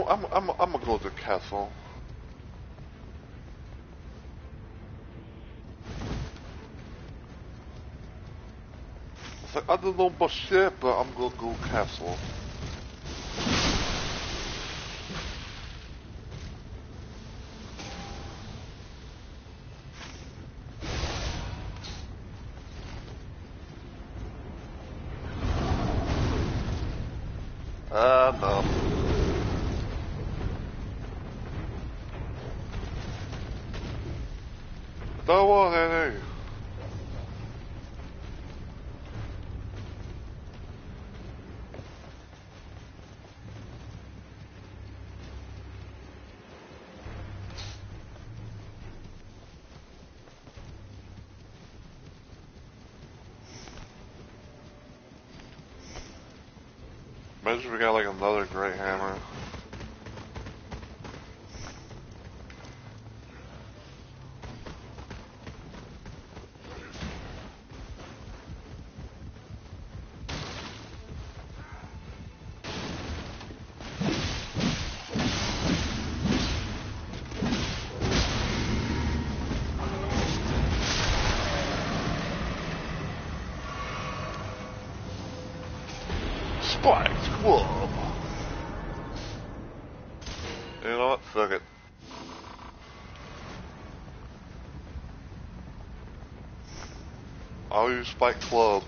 gonna go to the castle. It's like, I don't know about shit, but I'm gonna go castle. No. Don't want any. Imagine if we got like another great hammer. Spiked Club. You know what? Fuck it. I'll use spike clubs.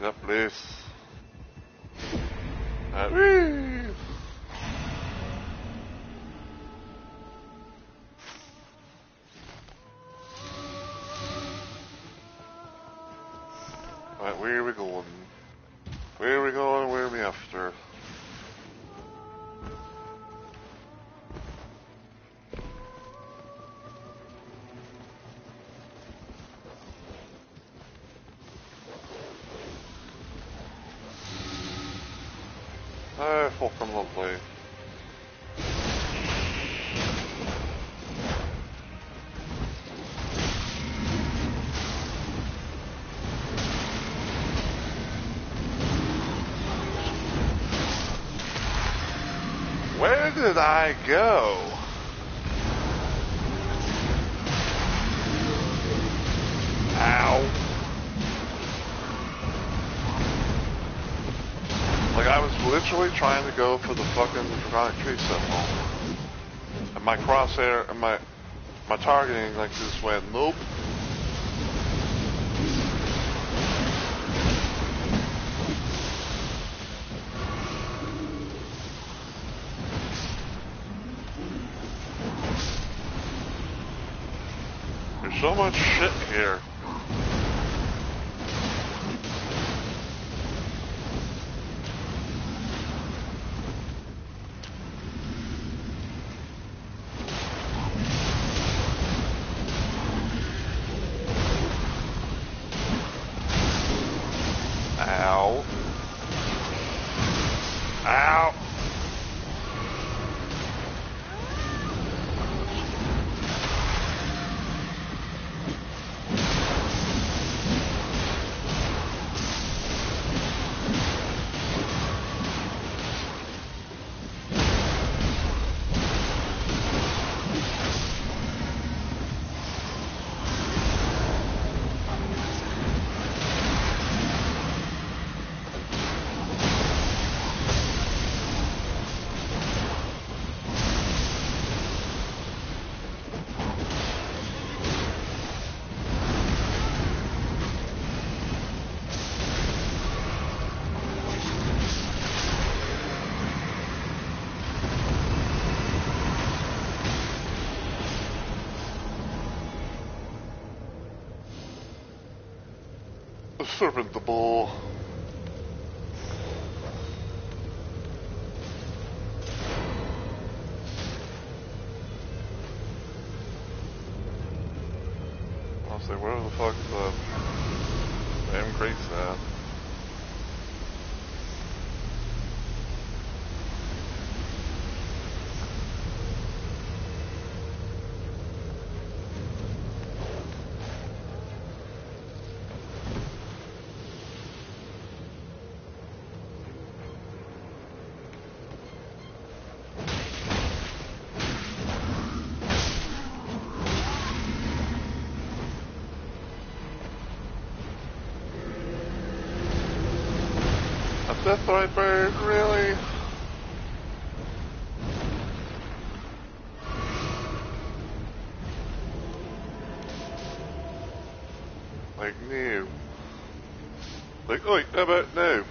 Yep, please. Whee! Alright, where are we going? Where are we going? Where are we after? Oh, fucking lovely. Where did I go? Ow. Like, I was literally trying to go for the fucking draconic tree symbol. And my crosshair, and my targeting, like, just went, nope. There's so much shit here. Ow. Ow. Serpent the bull. I'll say, where the fuck the damn crate's at? Death right bird, really? Like, no. Like, oi, how about no?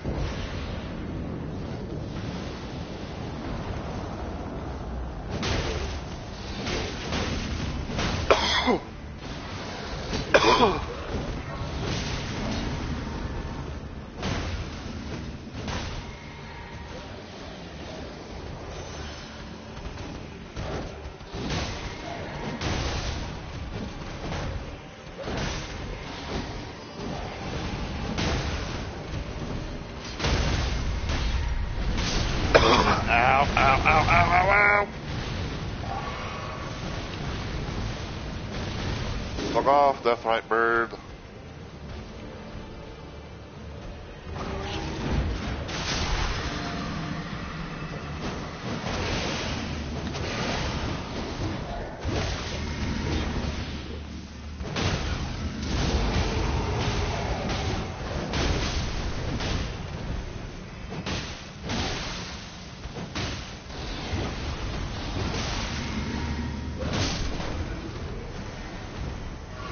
Ow, ow, ow, ow, ow, ow! Fuck off, death right bird.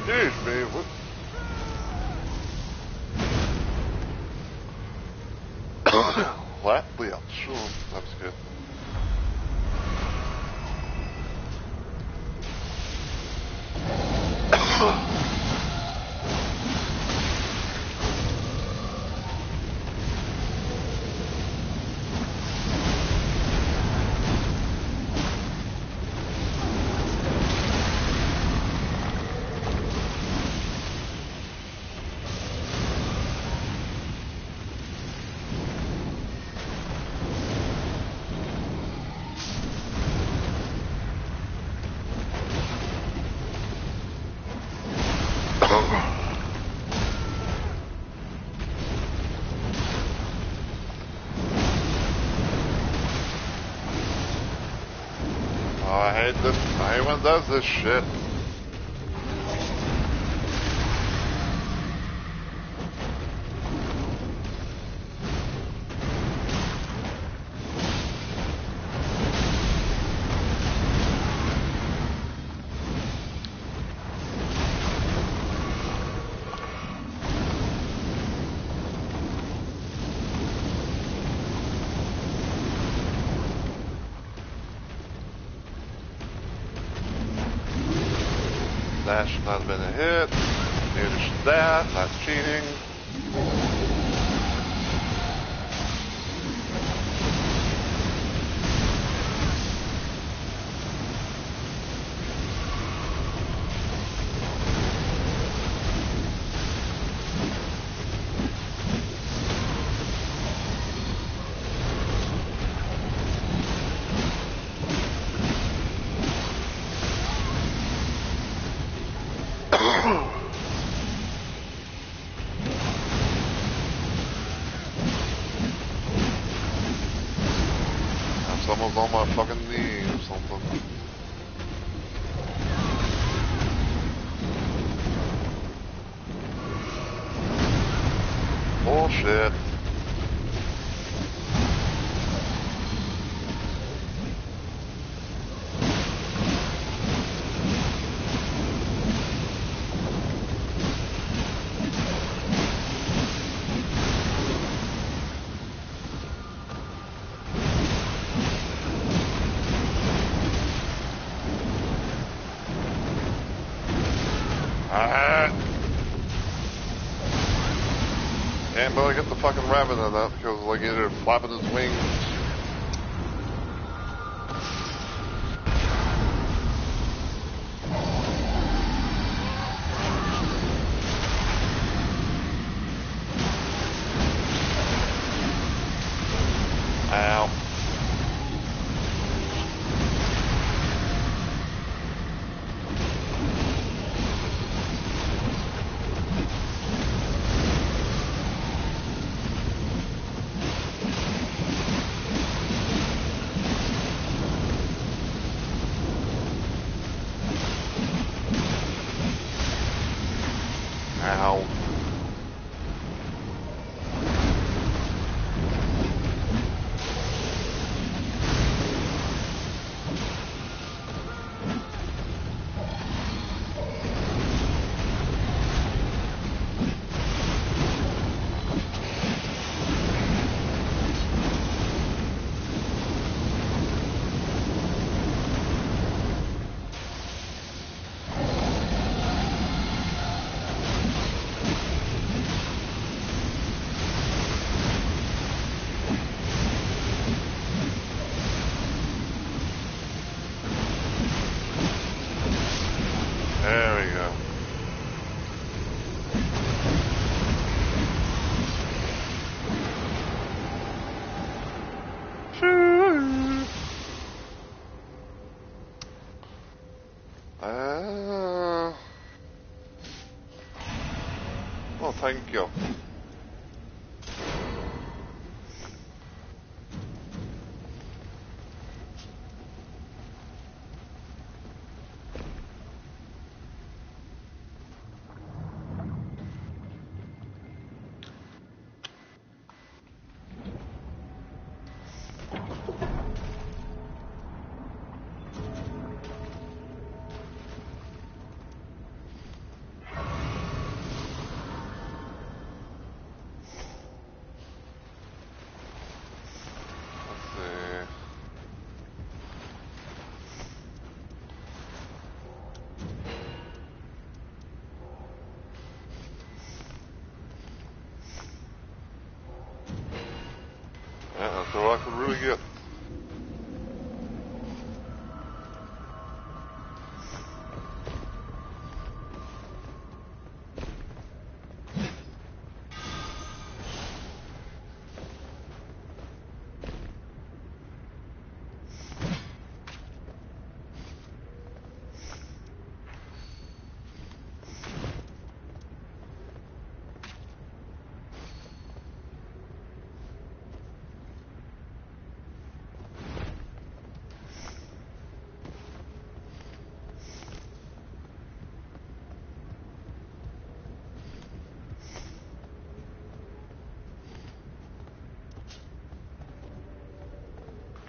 Excuse me, what? flatly, I'll show him. That was good. I hate this. Anyone does this shit. That should not have been a hit. Neither should that. That's cheating. Someone's on my fucking knee or something. Bullshit. Can't really get the fucking rabbit in that because like either flapping his wings. Ow. Ow. There we go. Well, thank you. So I can really get.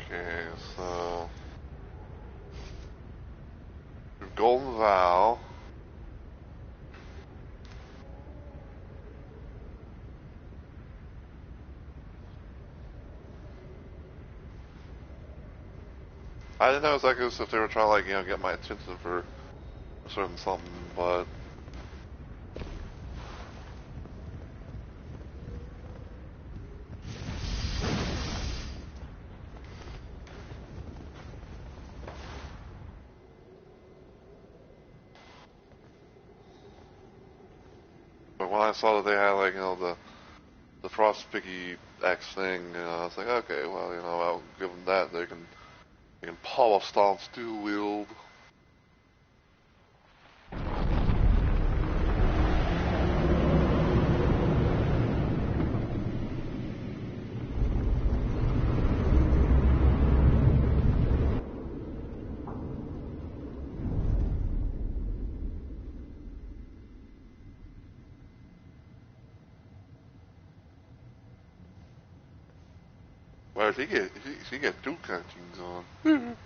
Okay, so Golden Vow. I didn't know exactly if they were trying to, like, you know, get my attention for a certain something, but when I saw that they had, like, you know, the Frost Piggy X thing, you know, I was like, okay, well, you know, I'll give them that. They can power stance dual wield. Well, she get two cutscenes on.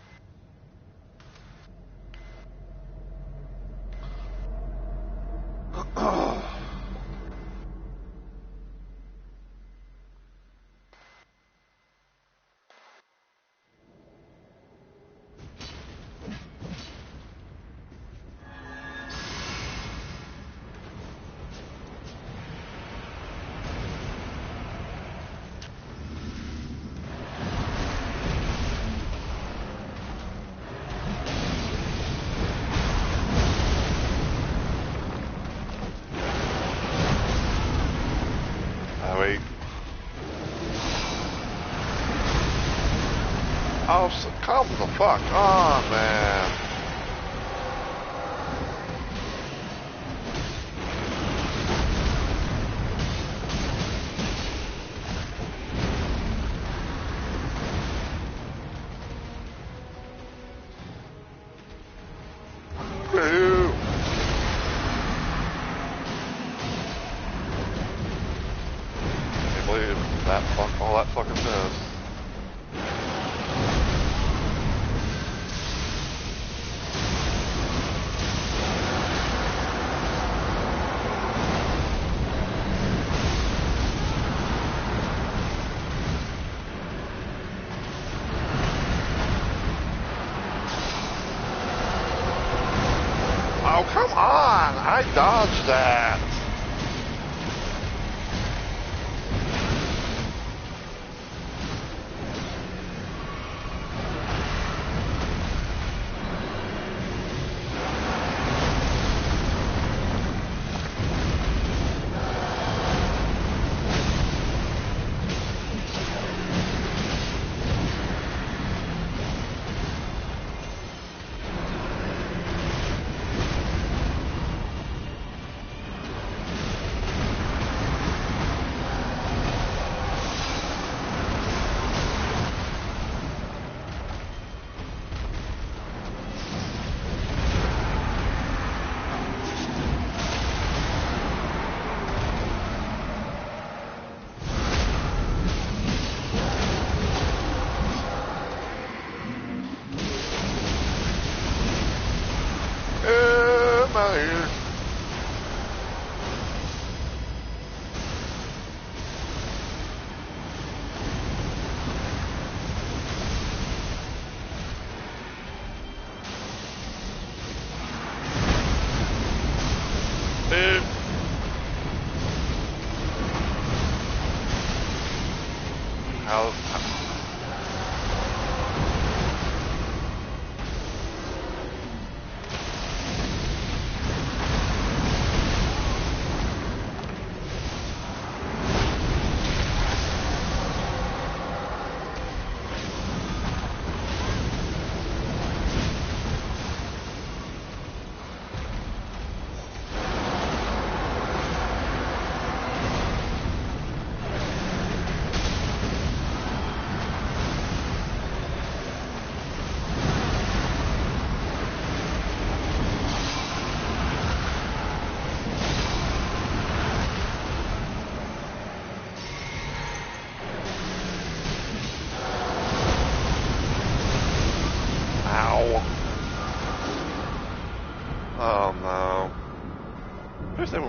Wait. Oh, so come the fuck on, man. Woo. Can't believe all that fucking mess. Oh, come on! I dodged that! My ear. How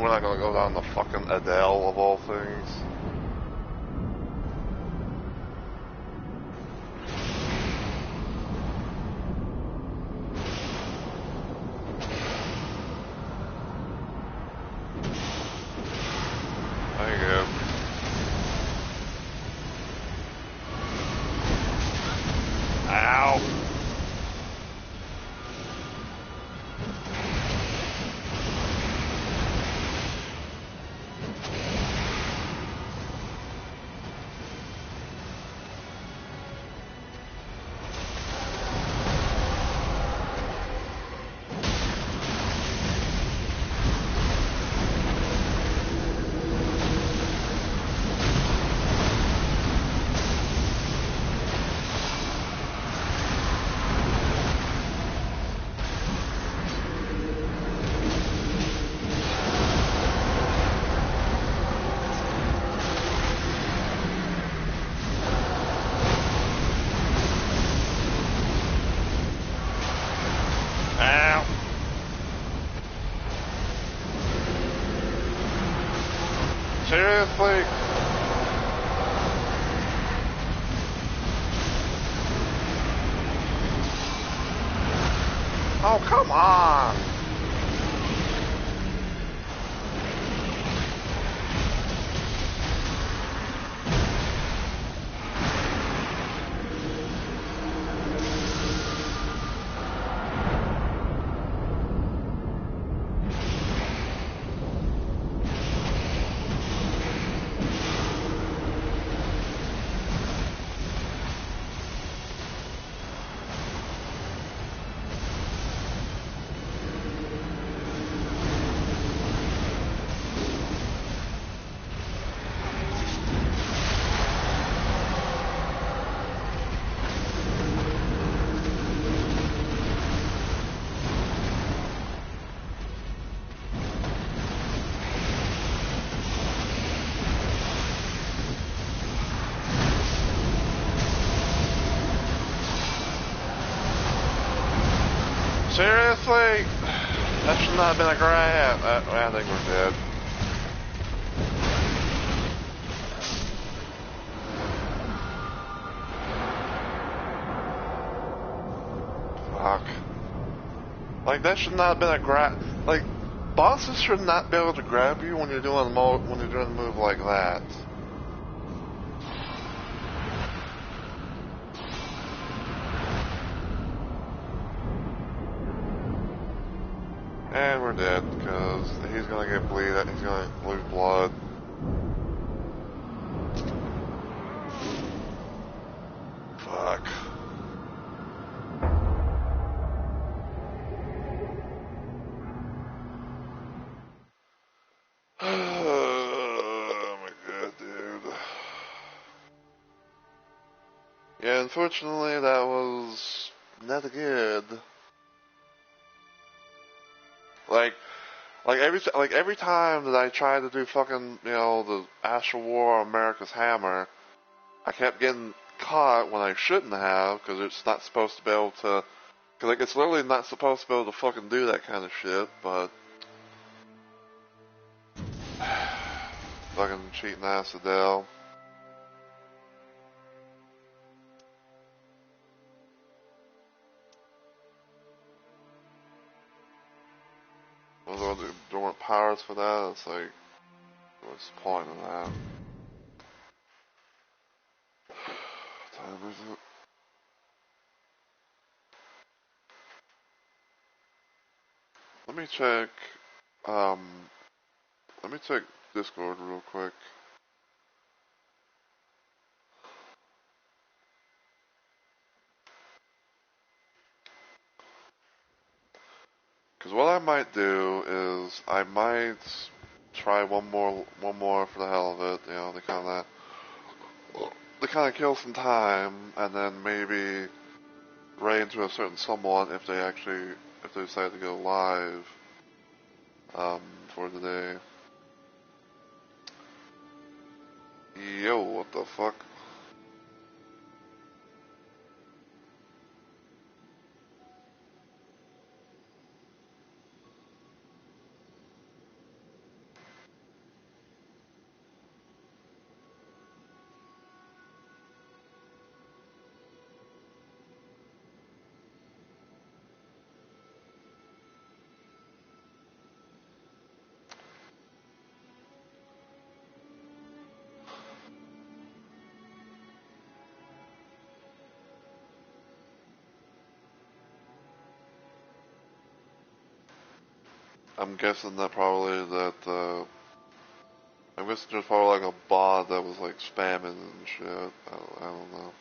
we're not gonna go down the fucking Adele of all things. There you go. Ow! Seriously? Oh, come on! Seriously? That should not have been a grab. I think we're dead. Fuck. Like, that should not have been a grab. Like, bosses should not be able to grab you when you're doing a move like that. And we're dead, because he's gonna get bleed, he's gonna lose blood. Fuck. Oh my god, dude. Yeah, unfortunately that was not good. Like every time that I tried to do fucking, the Astral War or America's Hammer, I kept getting caught when I shouldn't have, because it's not supposed to be able to, because like it's literally not supposed to be able to fucking do that kind of shit, but fucking cheating ass Adele. There weren't powers for that. It's like, what's the point of that? Time is it? Let me check. Let me check Discord real quick. Because what I might do is I might try one more for the hell of it. They kind of kill some time, and then maybe raid into a certain someone if they decide to go live for the day. Yo, what the fuck? I'm guessing that probably that, I'm guessing there's probably like a bot that was like spamming and shit. I don't know.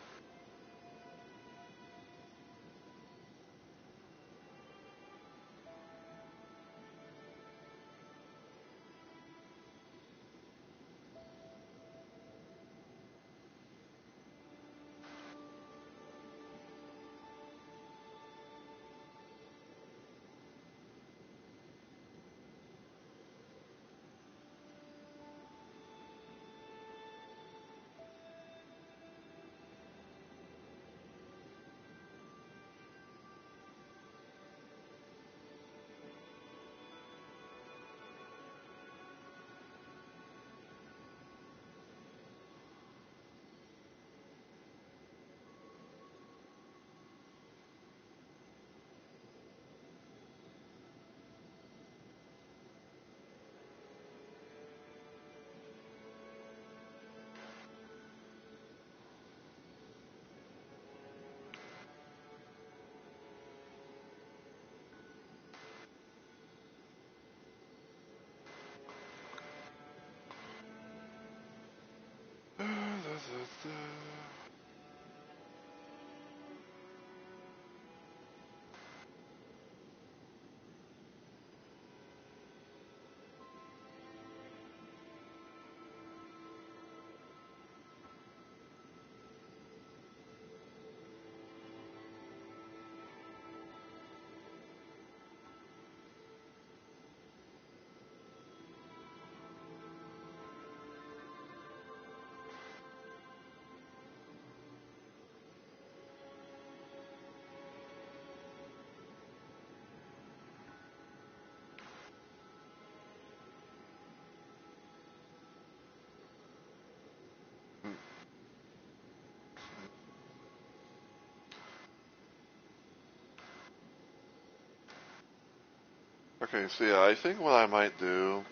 Okay, so yeah, I think what I might do,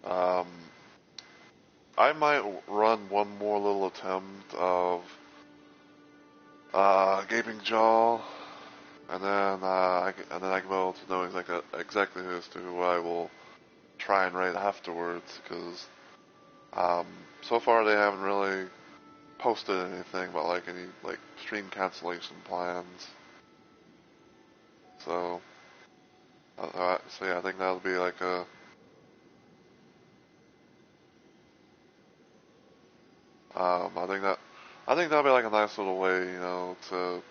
um, I might run one more little attempt of Gaping Jaw, and then and then I can be able to know exactly as to who I will try and rate afterwards. Because so far they haven't really posted anything about like any like stream cancellation plans. So so yeah, I think that'll be like a I think that'll be like a nice little way, to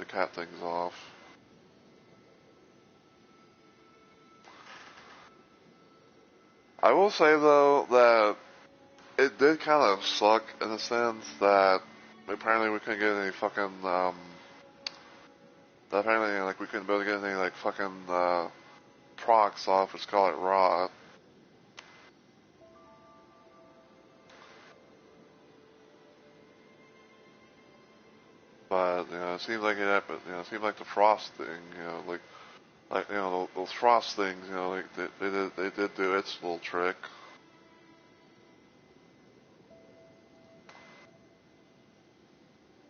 cap things off. I will say though that it did kind of suck in the sense that apparently we couldn't get any fucking that apparently like we couldn't be able to get any like fucking procs off for Scarlet Rot. But it seems like it seems like the Frost thing, those Frost things, like they did do its little trick.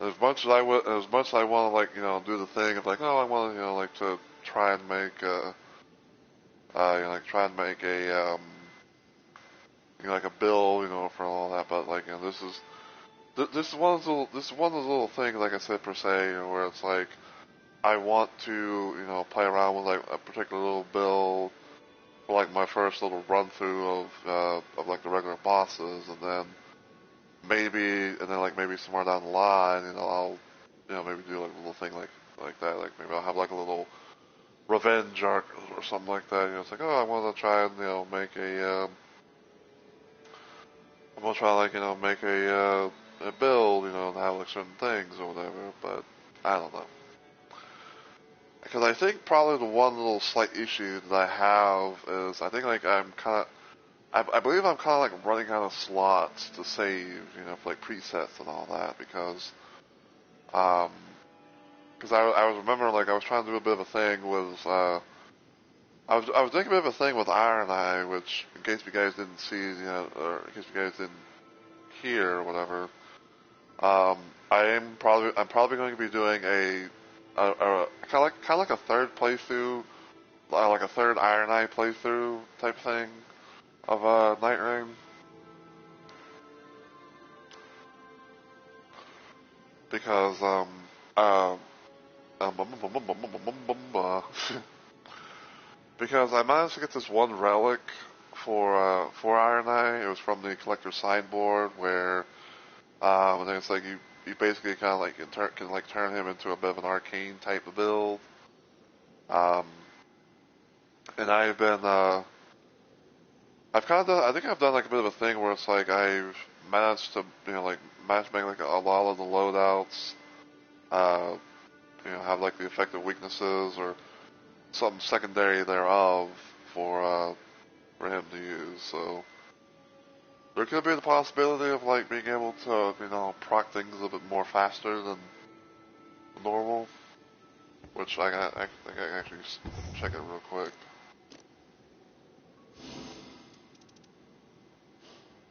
As much as I want to like do the thing of like, oh, I want to like to try and make try and make a like a bill for all that, but like this is one of those little things, like I said, per se, where it's like I want to play around with like a particular little build for like my first little run through of like the regular bosses, and then like maybe somewhere down the line, I'll maybe do like a little thing like that, like maybe I'll have like a little revenge arc or something like that. It's like, oh, I want to try and make I'm gonna try like make a build, and have like certain things or whatever. But I don't know, because I think probably the one little slight issue that I have is I think like I believe I'm kind of like running out of slots to save, for like presets and all that, um I was remembering like I was trying to do a bit of a thing with I was doing a bit of a thing with Iron Eye, which in case you guys didn't see, or in case you guys didn't hear or whatever, I'm probably going to be doing a kind of like a third playthrough like a third Iron Eye playthrough type thing of Night Rain. Because uh, because I managed to get this one relic for Iron Eye. It was from the collector's sideboard where and then it's like you basically kind of like can like turn him into a bit of an arcane type of build. Um, and I've kind of done, I think I've done like a bit of a thing where it's like I've managed to, like manage to make like a lot of the loadouts, uh, have like the effective weaknesses or something secondary thereof for him to use. So there could be the possibility of like being able to, proc things a bit more faster than normal, which I think I can actually check it real quick.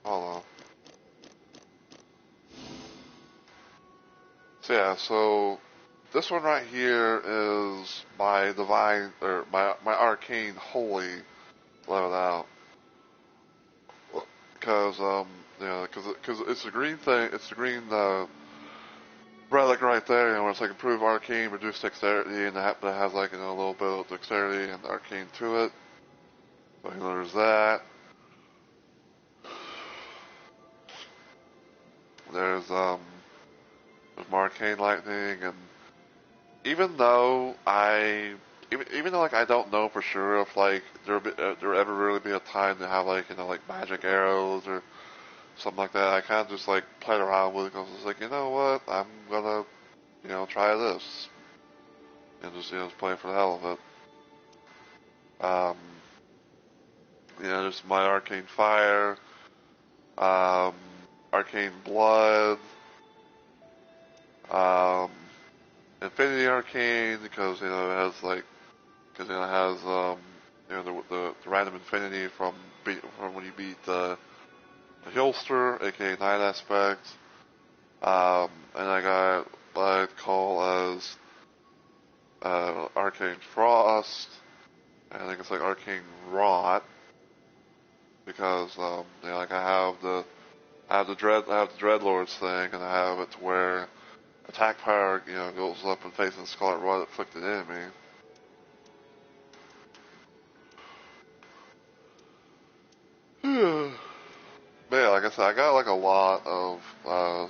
Hold on. So yeah, so this one right here is my Devine, or my Arcane Holy leveled out. Because, because it's the green thing, it's the green, relic right there, where it's like improve Arcane, reduce dexterity, and that has like, a little bit of dexterity and Arcane to it. So, there's that. There's, there's more Arcane Lightning, and even though even though like I don't know for sure if like there ever really be a time to have like like magic arrows or something like that, I kind of just like played around with it because it's like, you know what, I'm gonna try this and just play for the hell of it. There's my Arcane Fire, um, Arcane Blood, um, Infinity Arcane because it has like because it has the random infinity from when you beat the Holster, aka Night Aspect, and I got what I call as Arcane Frost, and I think it's like Arcane Rot because like I have the Dreadlords thing, and I have it to where attack power goes up and faces the Scarlet Rot afflicted enemy. But yeah, like I said, I got like a lot of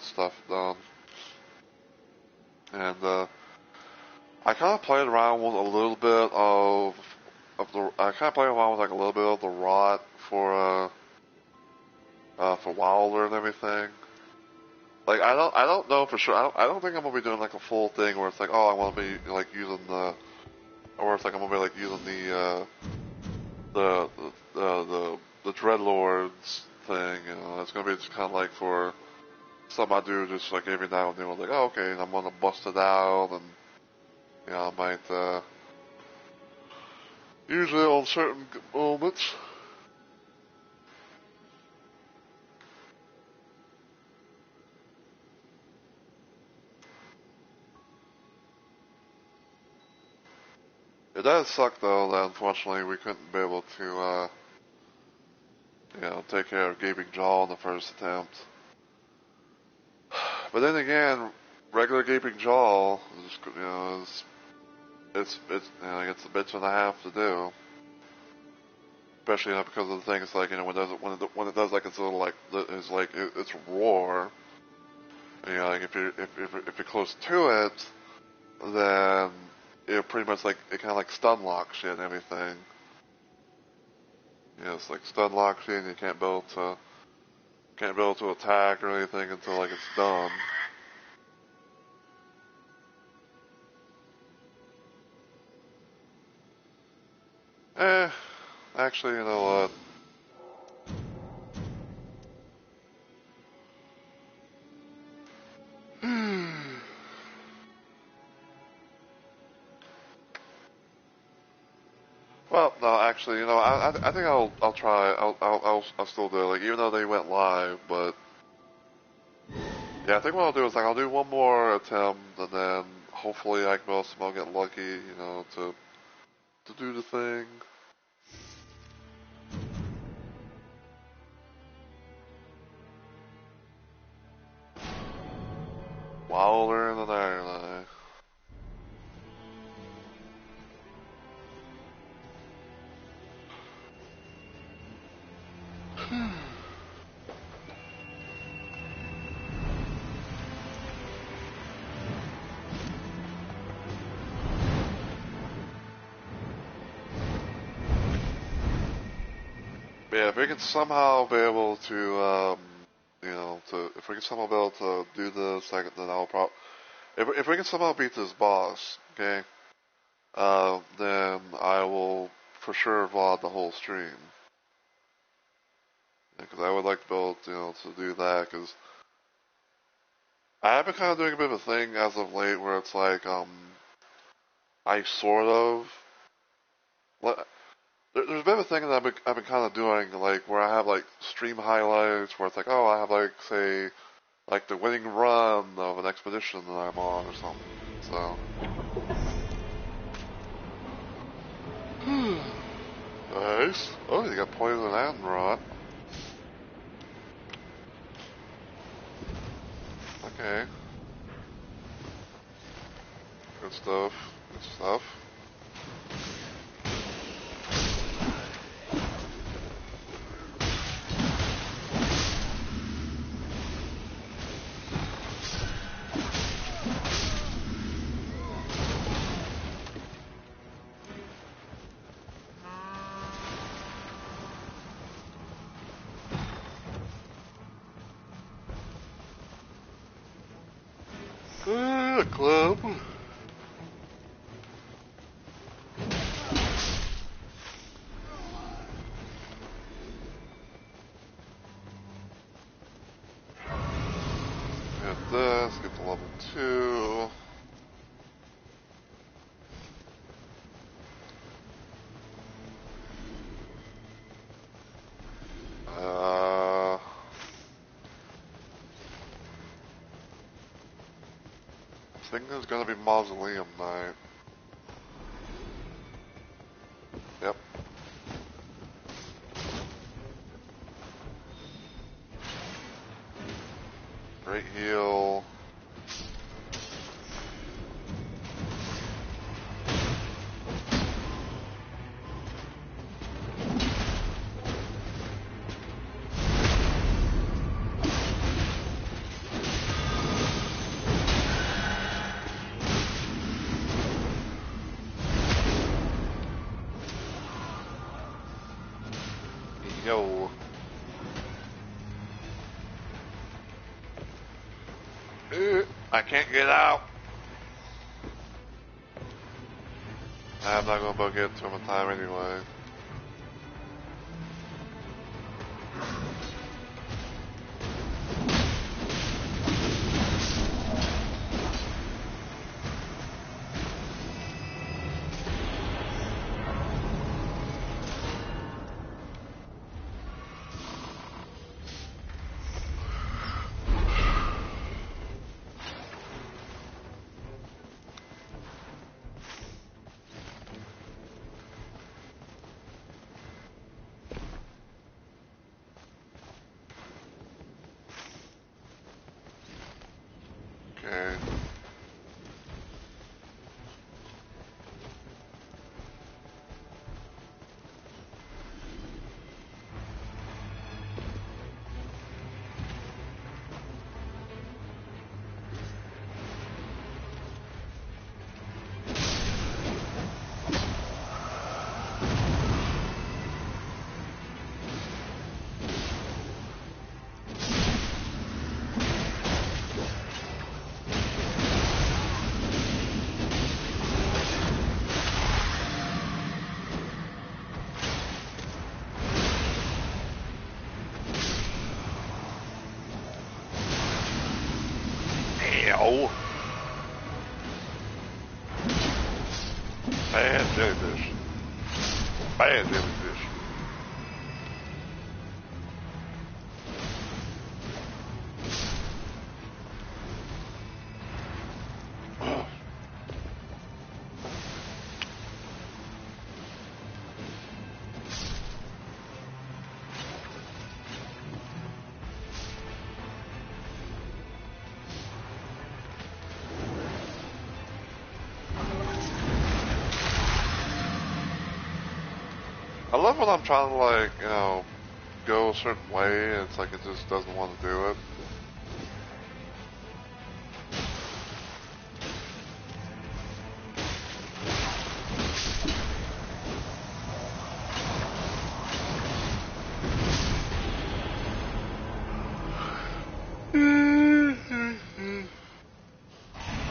stuff done, and I kind of played around with a little bit of the. I kind of played around with like a little bit of the rot for Wilder and everything. Like I don't know for sure. I don't think I'm gonna be doing like a full thing where it's like, oh, I want to be like using or it's like I'm gonna be like using the the Dreadlords thing. It's gonna be just kind of like for something I do just like every now and then. I'm like, oh, okay, I'm gonna bust it out, and I might usually on certain moments. It does suck though that unfortunately we couldn't be able to take care of Gaping Jaw in the first attempt. But then again, regular Gaping Jaw is it's a bitch and a half to do. Especially because of the thing. It's like when it does like its little like its roar. Like if you're close to it, then it pretty much like it kind of like stun locks you and everything. It's like stun locks you and you can't be able to attack or anything until like it's done. Actually, you know what? Well, no, actually, I think I'll try. I'll still do it. Like even though they went live, but yeah, I think what I'll do is like I'll do one more attempt, and then hopefully I can also get lucky, to to do the thing. Wilder than Iron Eye. Yeah, if we can somehow be able to, you know, if we can somehow be able to do this, then I'll probably, if we can somehow beat this boss, okay, then I will for sure VOD the whole stream. Because I would like to be able to, you know, to do that, because I have been kind of doing a bit of a thing as of late where it's like, I sort of, there's a bit of a thing that I've been kind of doing, like, where I have, like, stream highlights, where it's like, oh, I have, like, say, like, the winning run of an expedition that I'm on or something, so. Nice. Oh, you got poison and rot. Okay. Good stuff. Good stuff. Club. Get this, get to level 2. I think there's gonna be Mausoleum Night. Yep. Great heal. Yo. I can't get out. I'm not gonna get to him in time anyway. Okay. Ow. Bad jellyfish. Bad jellyfish. I love when I'm trying to, like, you know, go a certain way, and it's like it just doesn't want to do it.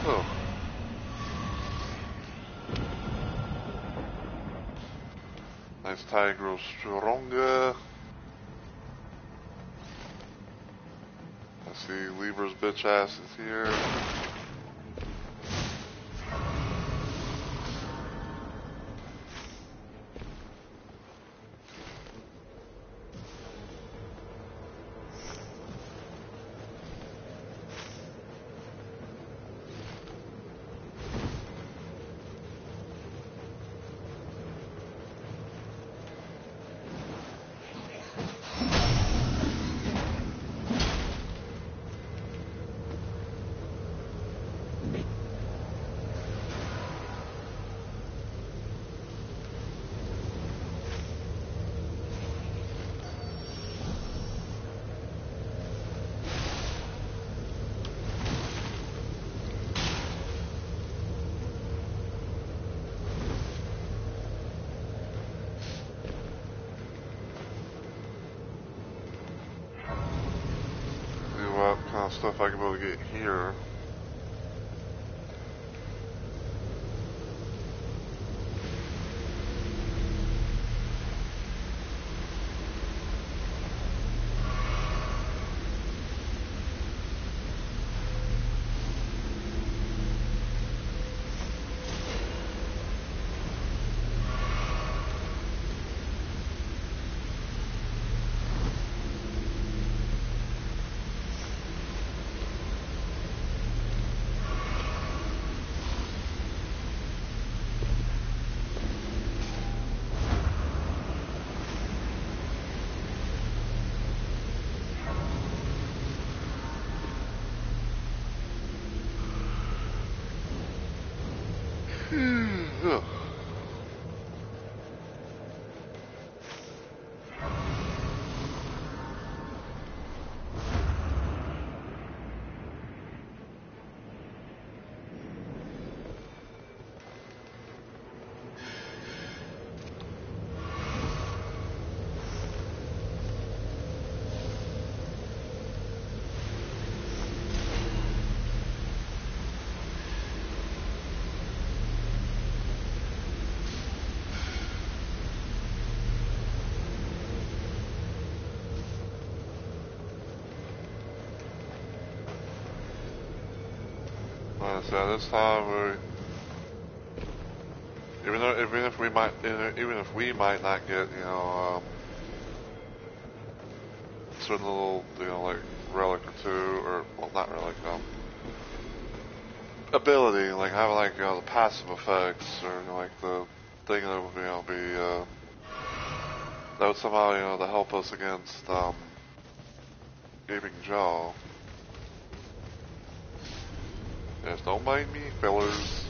Oh. Nice tie grows stronger. I see Lieber's bitch ass is here. See what kind of stuff I can be able to get here. Ugh. So this time even if we might not get, you know, certain little, you know, like relic or two, or well, not relic, ability, like having, like, you know, the passive effects, or, you know, like the thing that would, you know, be that would somehow, you know, to help us against Gaping Jaw. Yes, don't mind me, fellers.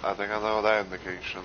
I think I know that indication.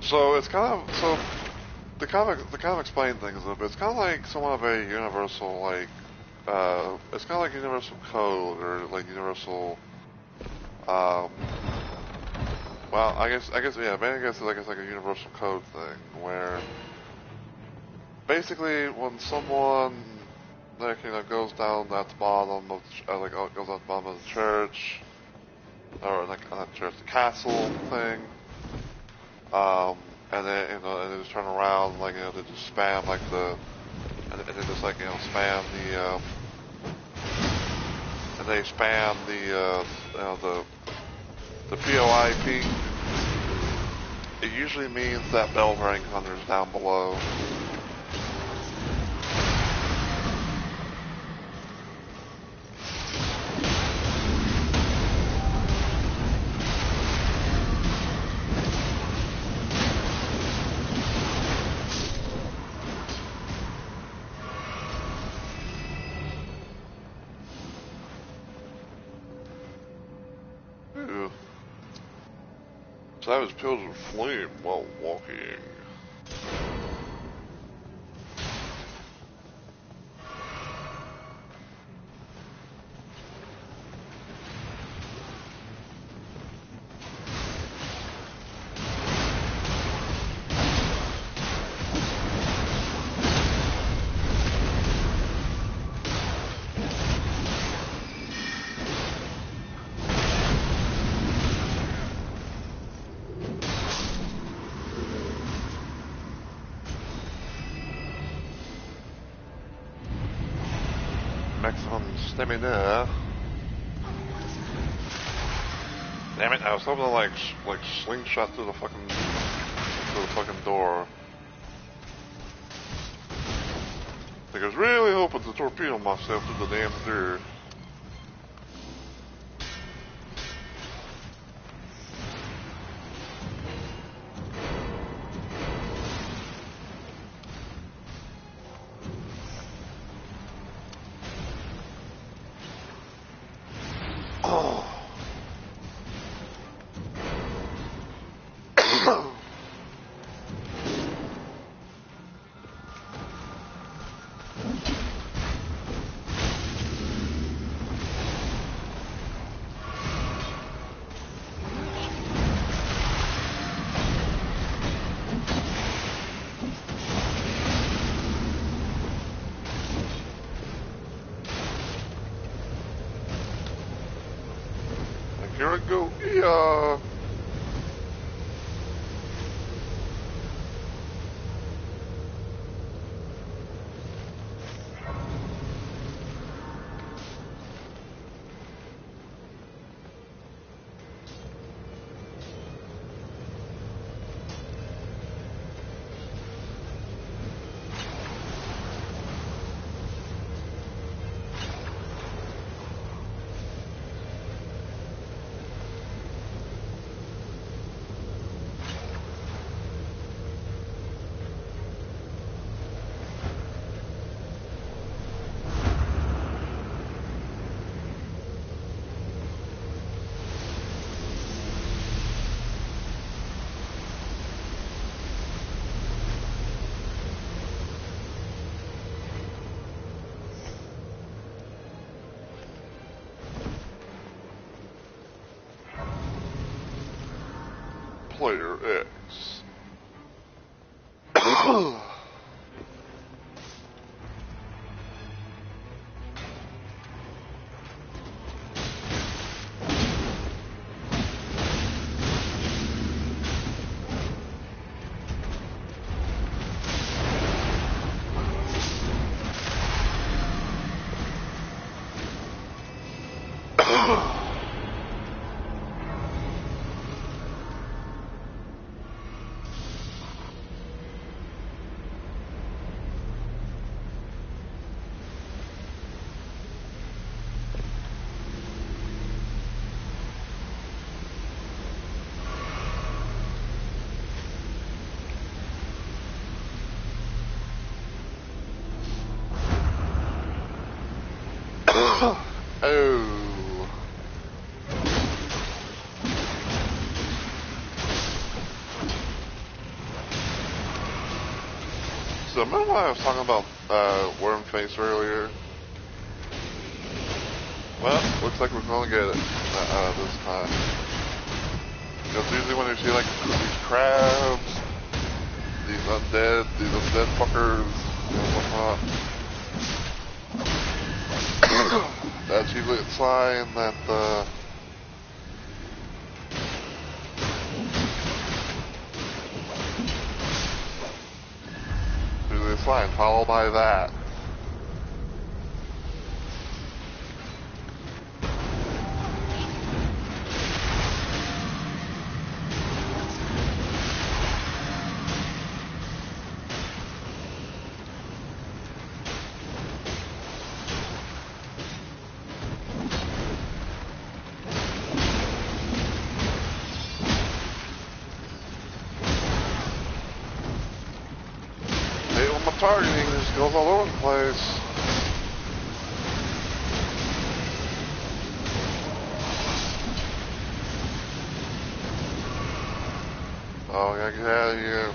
So it's kind of so the kind of explain things a little bit. It's kind of like somewhat of a universal it's kind of like universal code or like universal um well I guess it's like a universal code thing where basically when someone like goes down at the bottom of goes at the bottom of the church or like not church the castle thing. And then and they just turn around like they just spam like and they just like spam and they spam the POIP. It usually means that bell ring hunter's down below. Ew. Savage pills of flame while walking. Maximum stamina. Damn it! I was hoping to like slingshot through the fucking door. Like I was really hoping to torpedo myself through the damn door. Here I go. Yeah. Player X. Oh. So remember when I was talking about worm face earlier? Well, looks like we're gonna get it this time. Because usually when you see like these crabs, these undead fuckers, and whatnot, that's usually a sign that usually a sign followed by that. My targeting just goes all over the place. Oh, I gotta get out of here.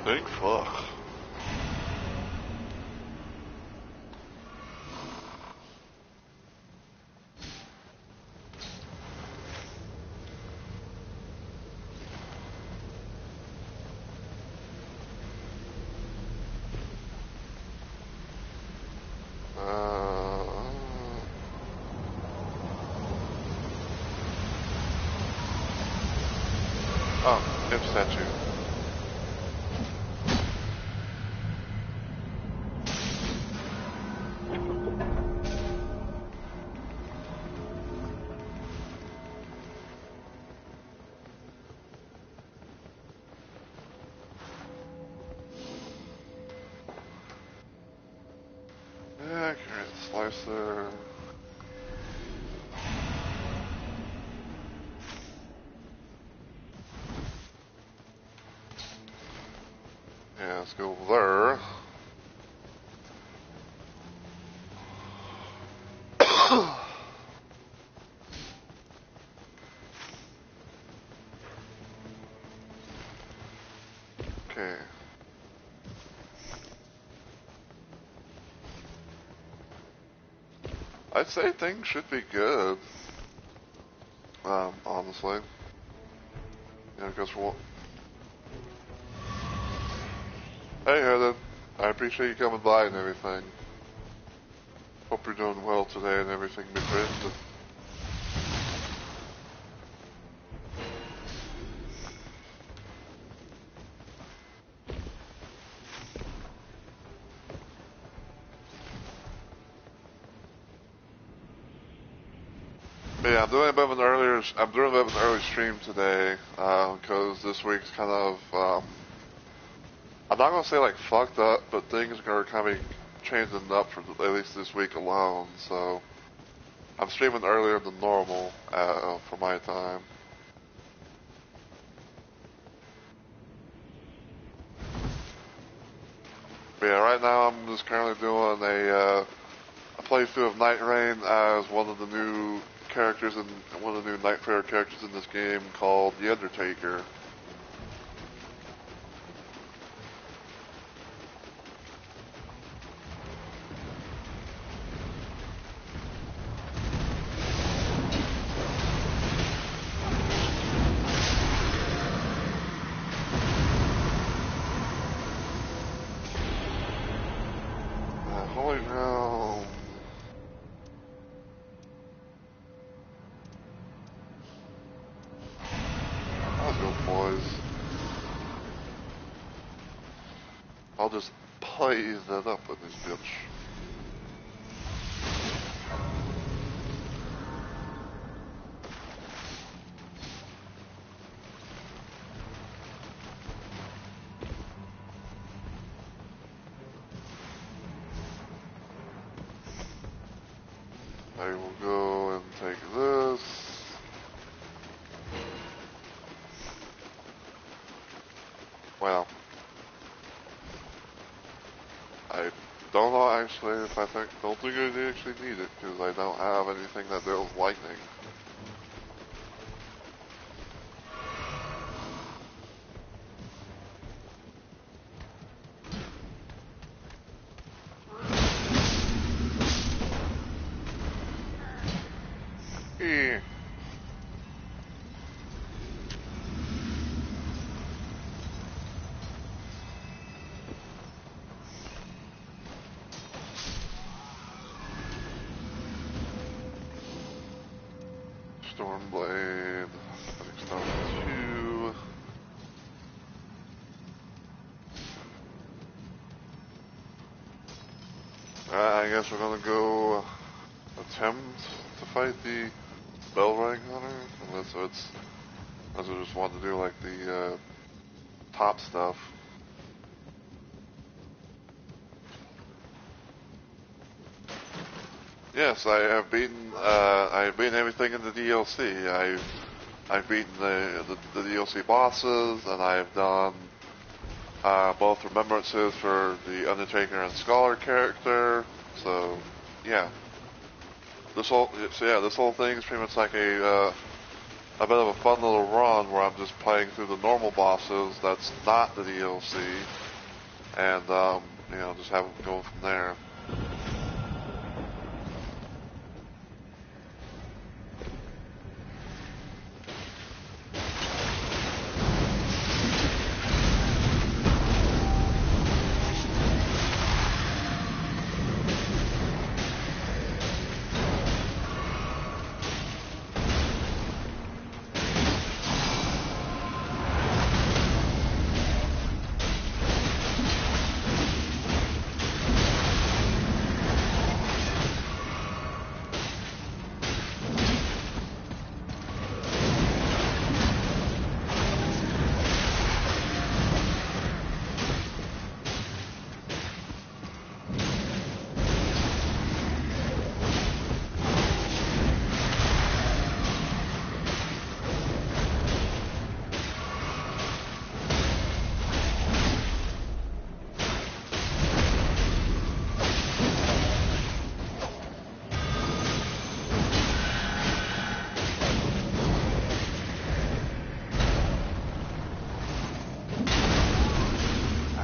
Big fuck. Oh, hip statue. Yeah, carrot slicer. Yeah, let's go there. Okay. I'd say things should be good. Honestly. Yeah, because for what? Hey, Heather. I appreciate you coming by and everything. Hope you're doing well today and everything, my friend. But yeah, I'm doing a bit of an early stream today, because this week's kind of, I'm not gonna say like fucked up, but things are kind of changing up for at least this week alone, so I'm streaming earlier than normal, for my time. But yeah, right now I'm just currently doing a playthrough of Night Rain as one of the new characters and one of the new Night Prayer characters in this game called the Undertaker. Holy ground. Let's go, boys. I'll just blaze that up with this bitch. I will go and take this. Well. know, actually, if I don't think I actually need it, because I don't have anything that deals lightning. Yeah. Stormblade, Stone 2. I guess we're gonna go attempt to fight the Bellrang Hunter, unless I just want to do like the top stuff. Yes, I have beaten. I've beaten everything in the DLC. I've beaten the DLC bosses, and I've done both remembrances for the Undertaker and Scholar character. So yeah, this whole thing is pretty much like a bit of a fun little run where I'm just playing through the normal bosses. That's not the DLC, and just have it go from there.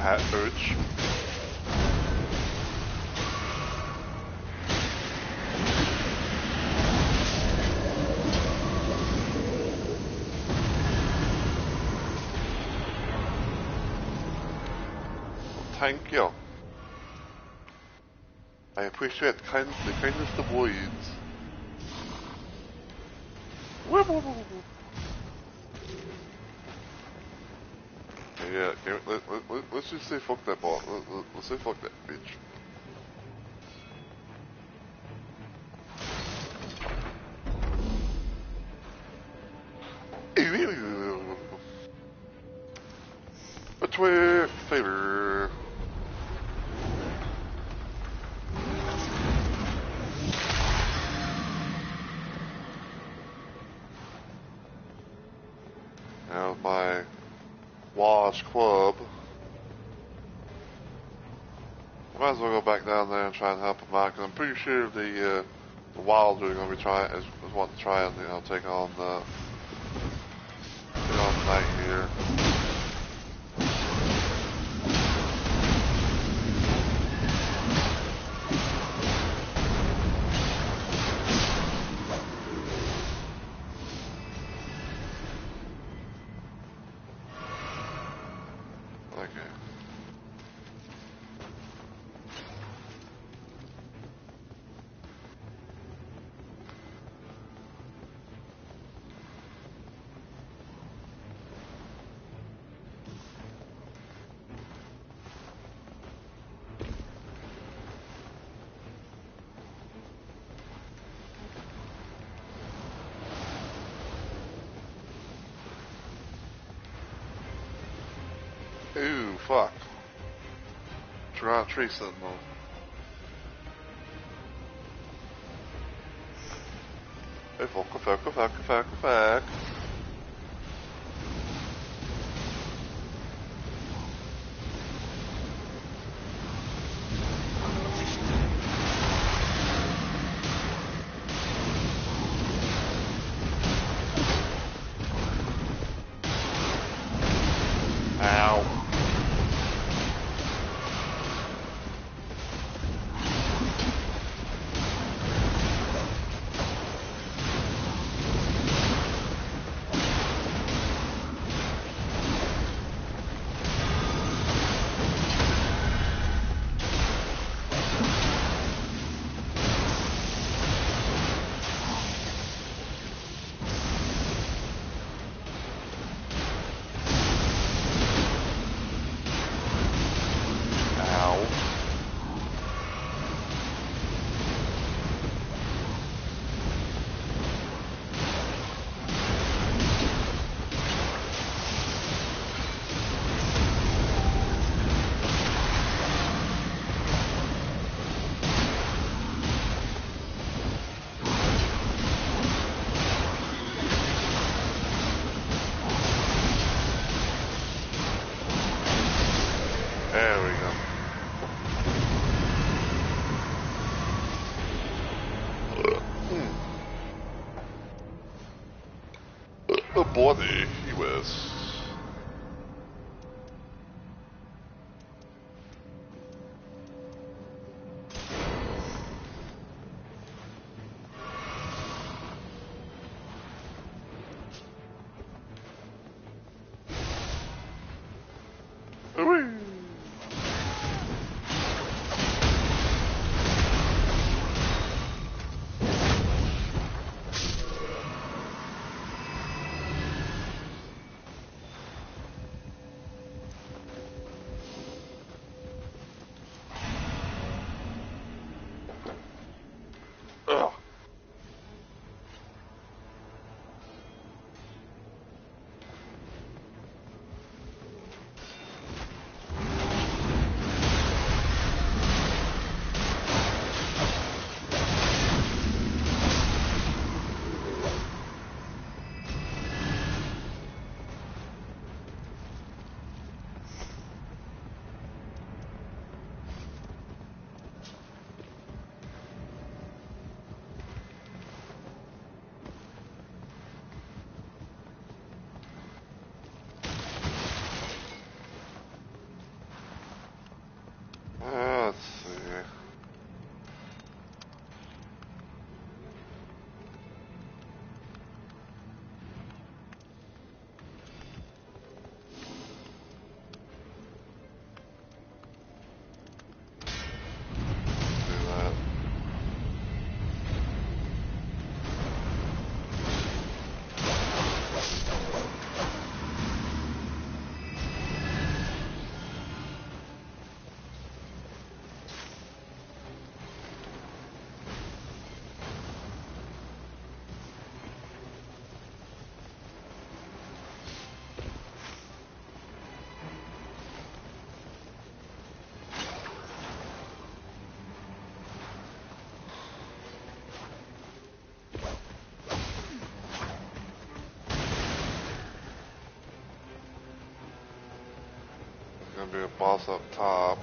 Hat urge. Thank you. I appreciate the kindness of words. Yeah, let's just say fuck that bot. Let's say fuck that bitch. Between favor. Now my Wash Club. Might as well go back down there and try and help them out, because I'm pretty sure the Wilds are going to be trying, is wanting to try and take on Knight here. Okay. Ooh, fuck. Tree Sentinel. Hey, fuck. There we go. A body, he was. Let's see. Do that. There's gonna be a boss up top.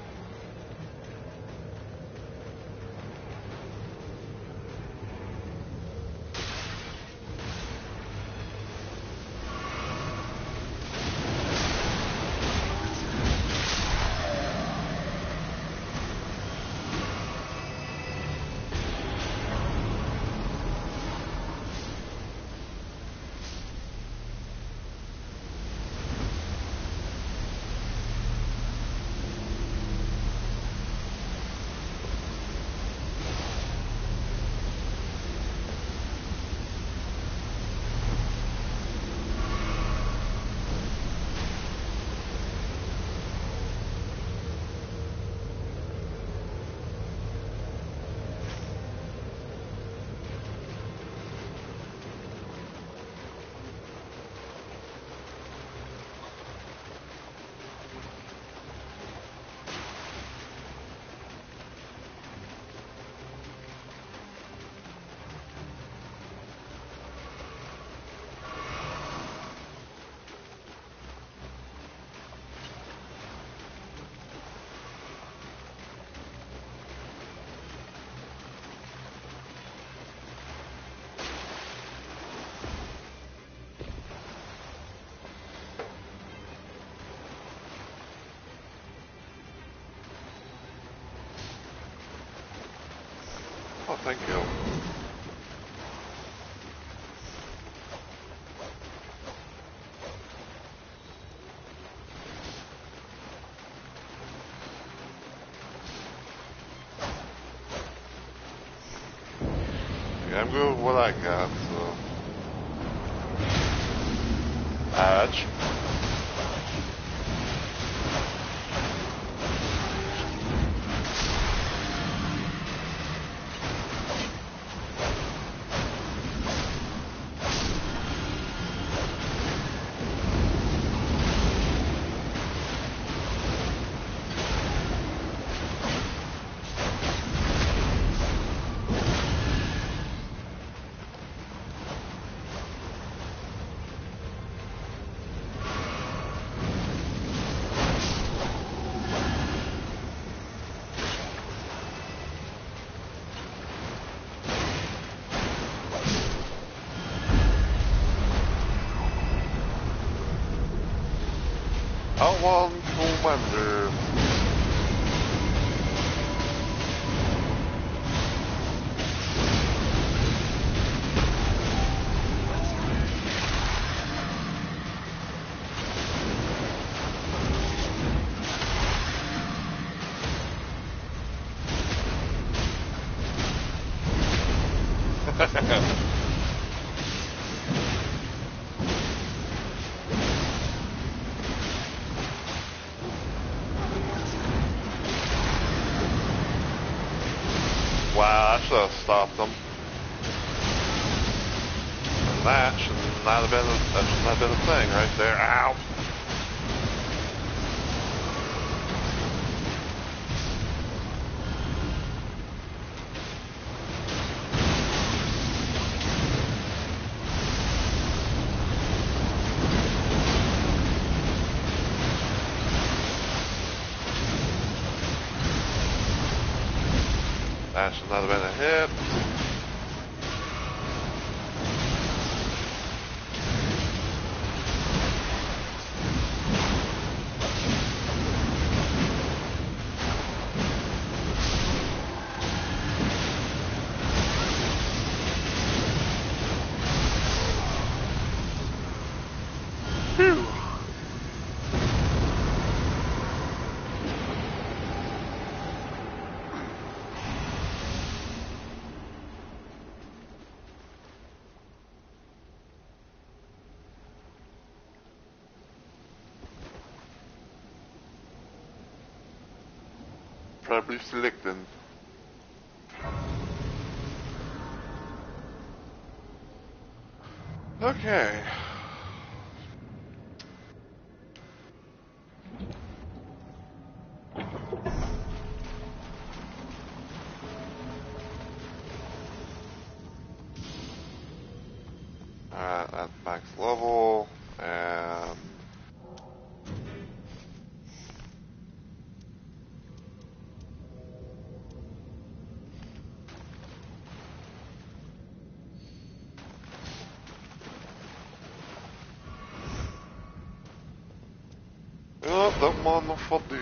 Oh, thank you. Yeah, I'm good with what I got, so. Patch. one, Commander. Wow, I should have stopped them. And that should not have been a thing right there. Ow! That should not have been a hit. Phew. Probably selecting. Okay. Alright, at max level, and oh, that motherfucker.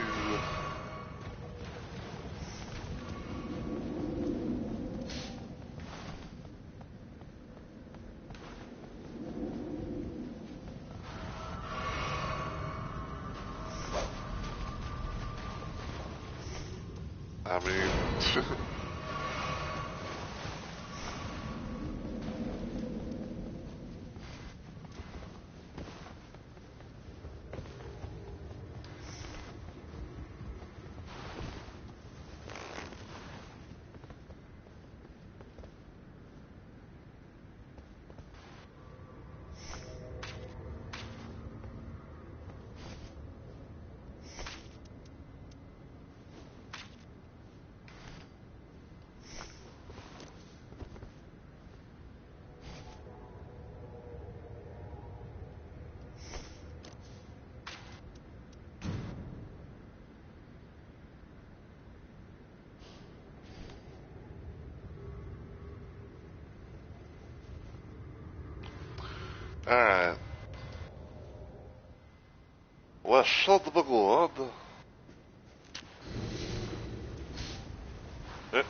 I mean, alright. Well, shut the good. Eh.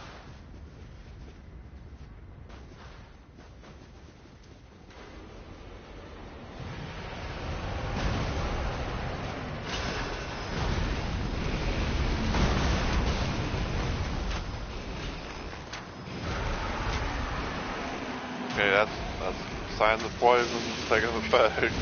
Okay, that's a sign the poison's taking effect.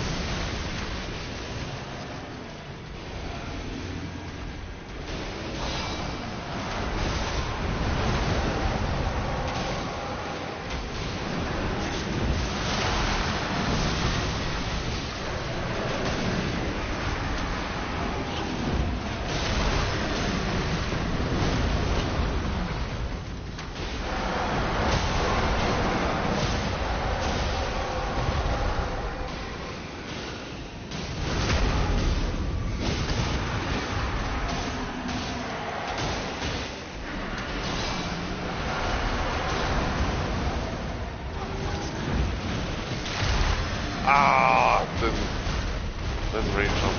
Ah, didn't reach him.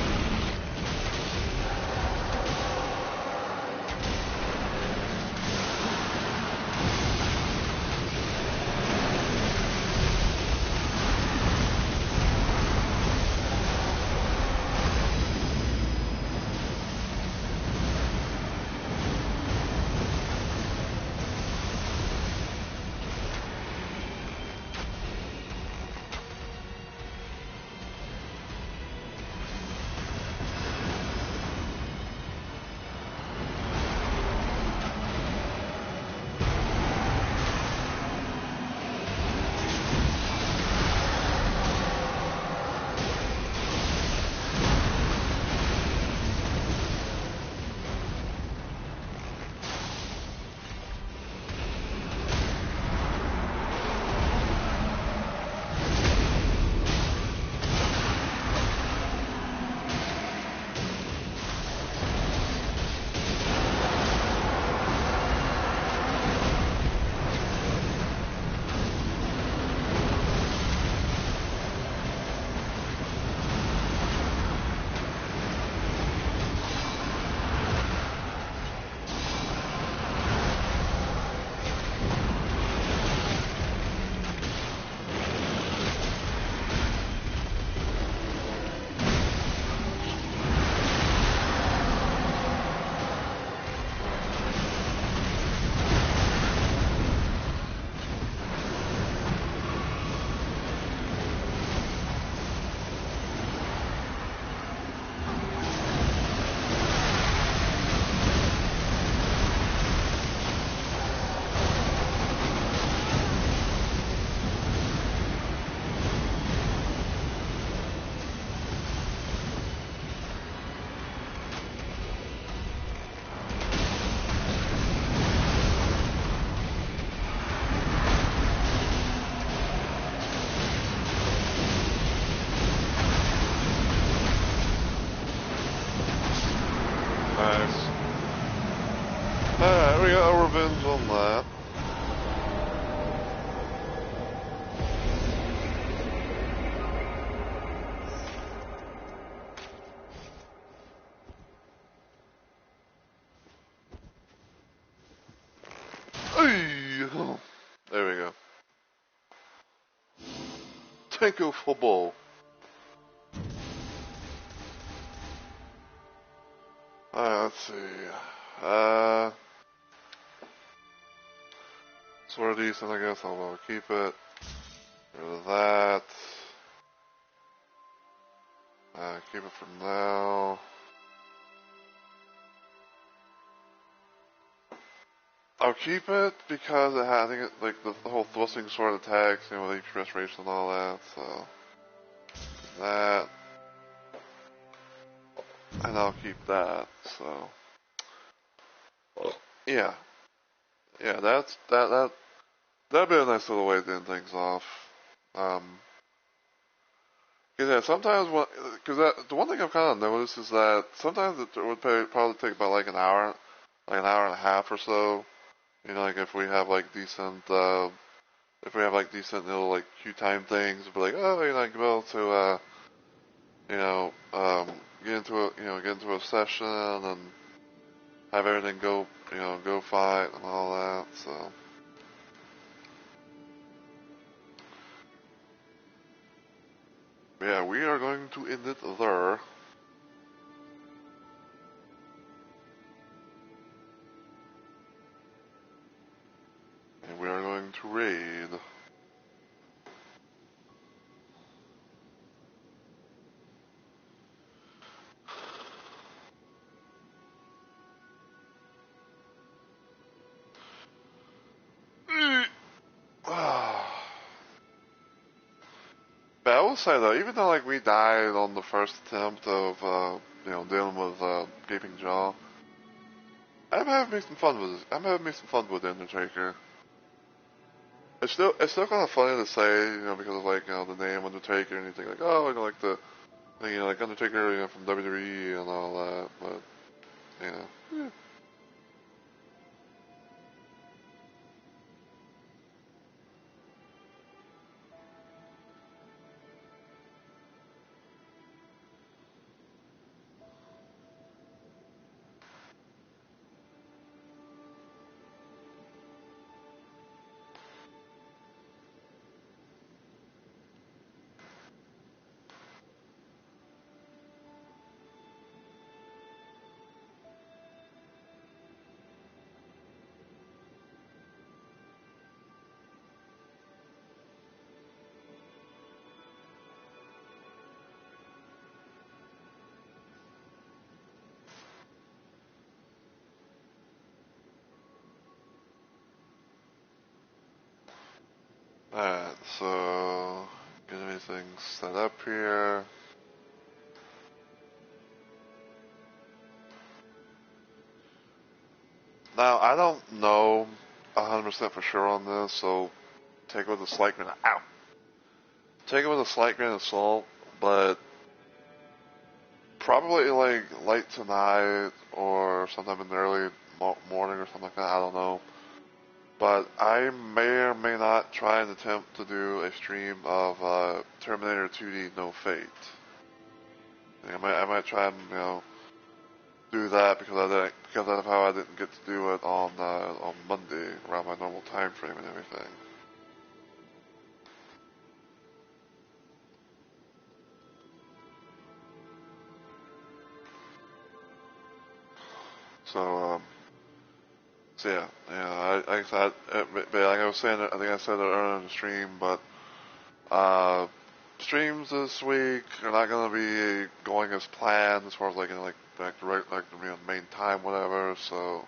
Alright, we got our revenge on that. Hey! There we go. Tanko football. Alright, let's see. Sort of decent, I guess. I'll keep it. Get rid of that. Keep it for now. I'll keep it because it has, I think it, like the whole thrusting sort of attacks, you know, with HP restoration and all that. So that, and I'll keep that. So yeah, that'd be a nice little way to end things off. Cause yeah, sometimes the one thing I've kind of noticed is that sometimes it would probably take about like an hour and a half or so. You know, like if we have like decent, little like queue time things, but like, oh, you know, like be able to, you know, get into a session and have everything go fight and all that. So yeah, we are going to end it there. And we are going to raid. But I will say though, even though like we died on the first attempt of dealing with Gaping Jaw, I'm having me some fun with the Undertaker. It's still kind of funny to say, you know, because of like the name Undertaker and you think like, oh, you know, like like Undertaker, from WWE and all that, but you know. Yeah. Alright, so get everything set up here. Now I don't know 100% for sure on this, so take it with a slight grain of take it with a slight grain of salt, but probably like late tonight or sometime in the early morning or something like that. I don't know. But I may or may not try and attempt to do a stream of Terminator 2D No Fate. I might try and do that because of how I didn't get to do it on Monday around my normal time frame and everything. So like I said, like I was saying, I think I said it earlier in the stream, but streams this week are not going to be going as planned as far as like back to the main time, whatever. So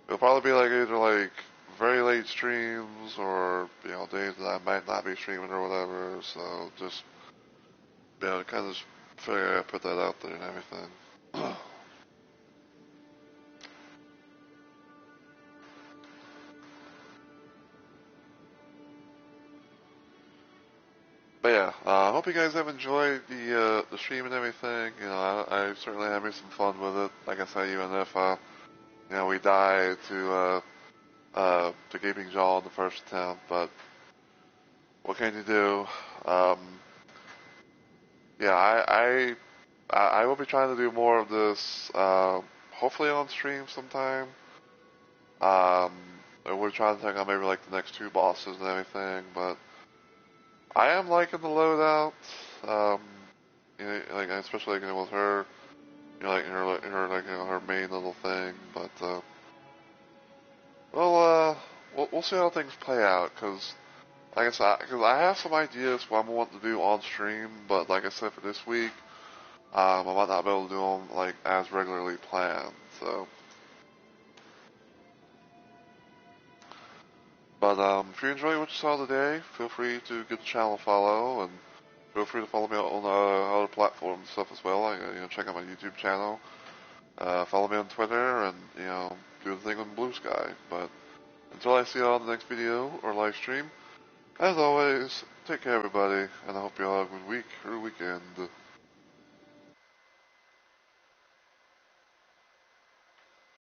it'll probably be like either like very late streams or days that I might not be streaming or whatever. So just kind of just figure I put that out there and everything. But yeah, I hope you guys have enjoyed the stream and everything. I certainly had me some fun with it. Like I said, even if we died to Gaping Jaw in the first attempt, but what can you do? Yeah, I will be trying to do more of this, hopefully on stream sometime. We're trying to take on maybe like the next two bosses and everything, but I am liking the loadout. Like especially like, with her, like her like her main little thing. But we'll see how things play out. Cause like I said, cause I have some ideas what I want to do on stream, but like I said for this week, I might not be able to do them like as regularly planned. So. But if you enjoy what you saw today, feel free to give the channel a follow, and feel free to follow me on other platforms and stuff as well. Like, check out my YouTube channel, follow me on Twitter, and do the thing on Blue Sky. But until I see you on the next video or live stream, as always, take care, everybody, and I hope you all have a good week or weekend.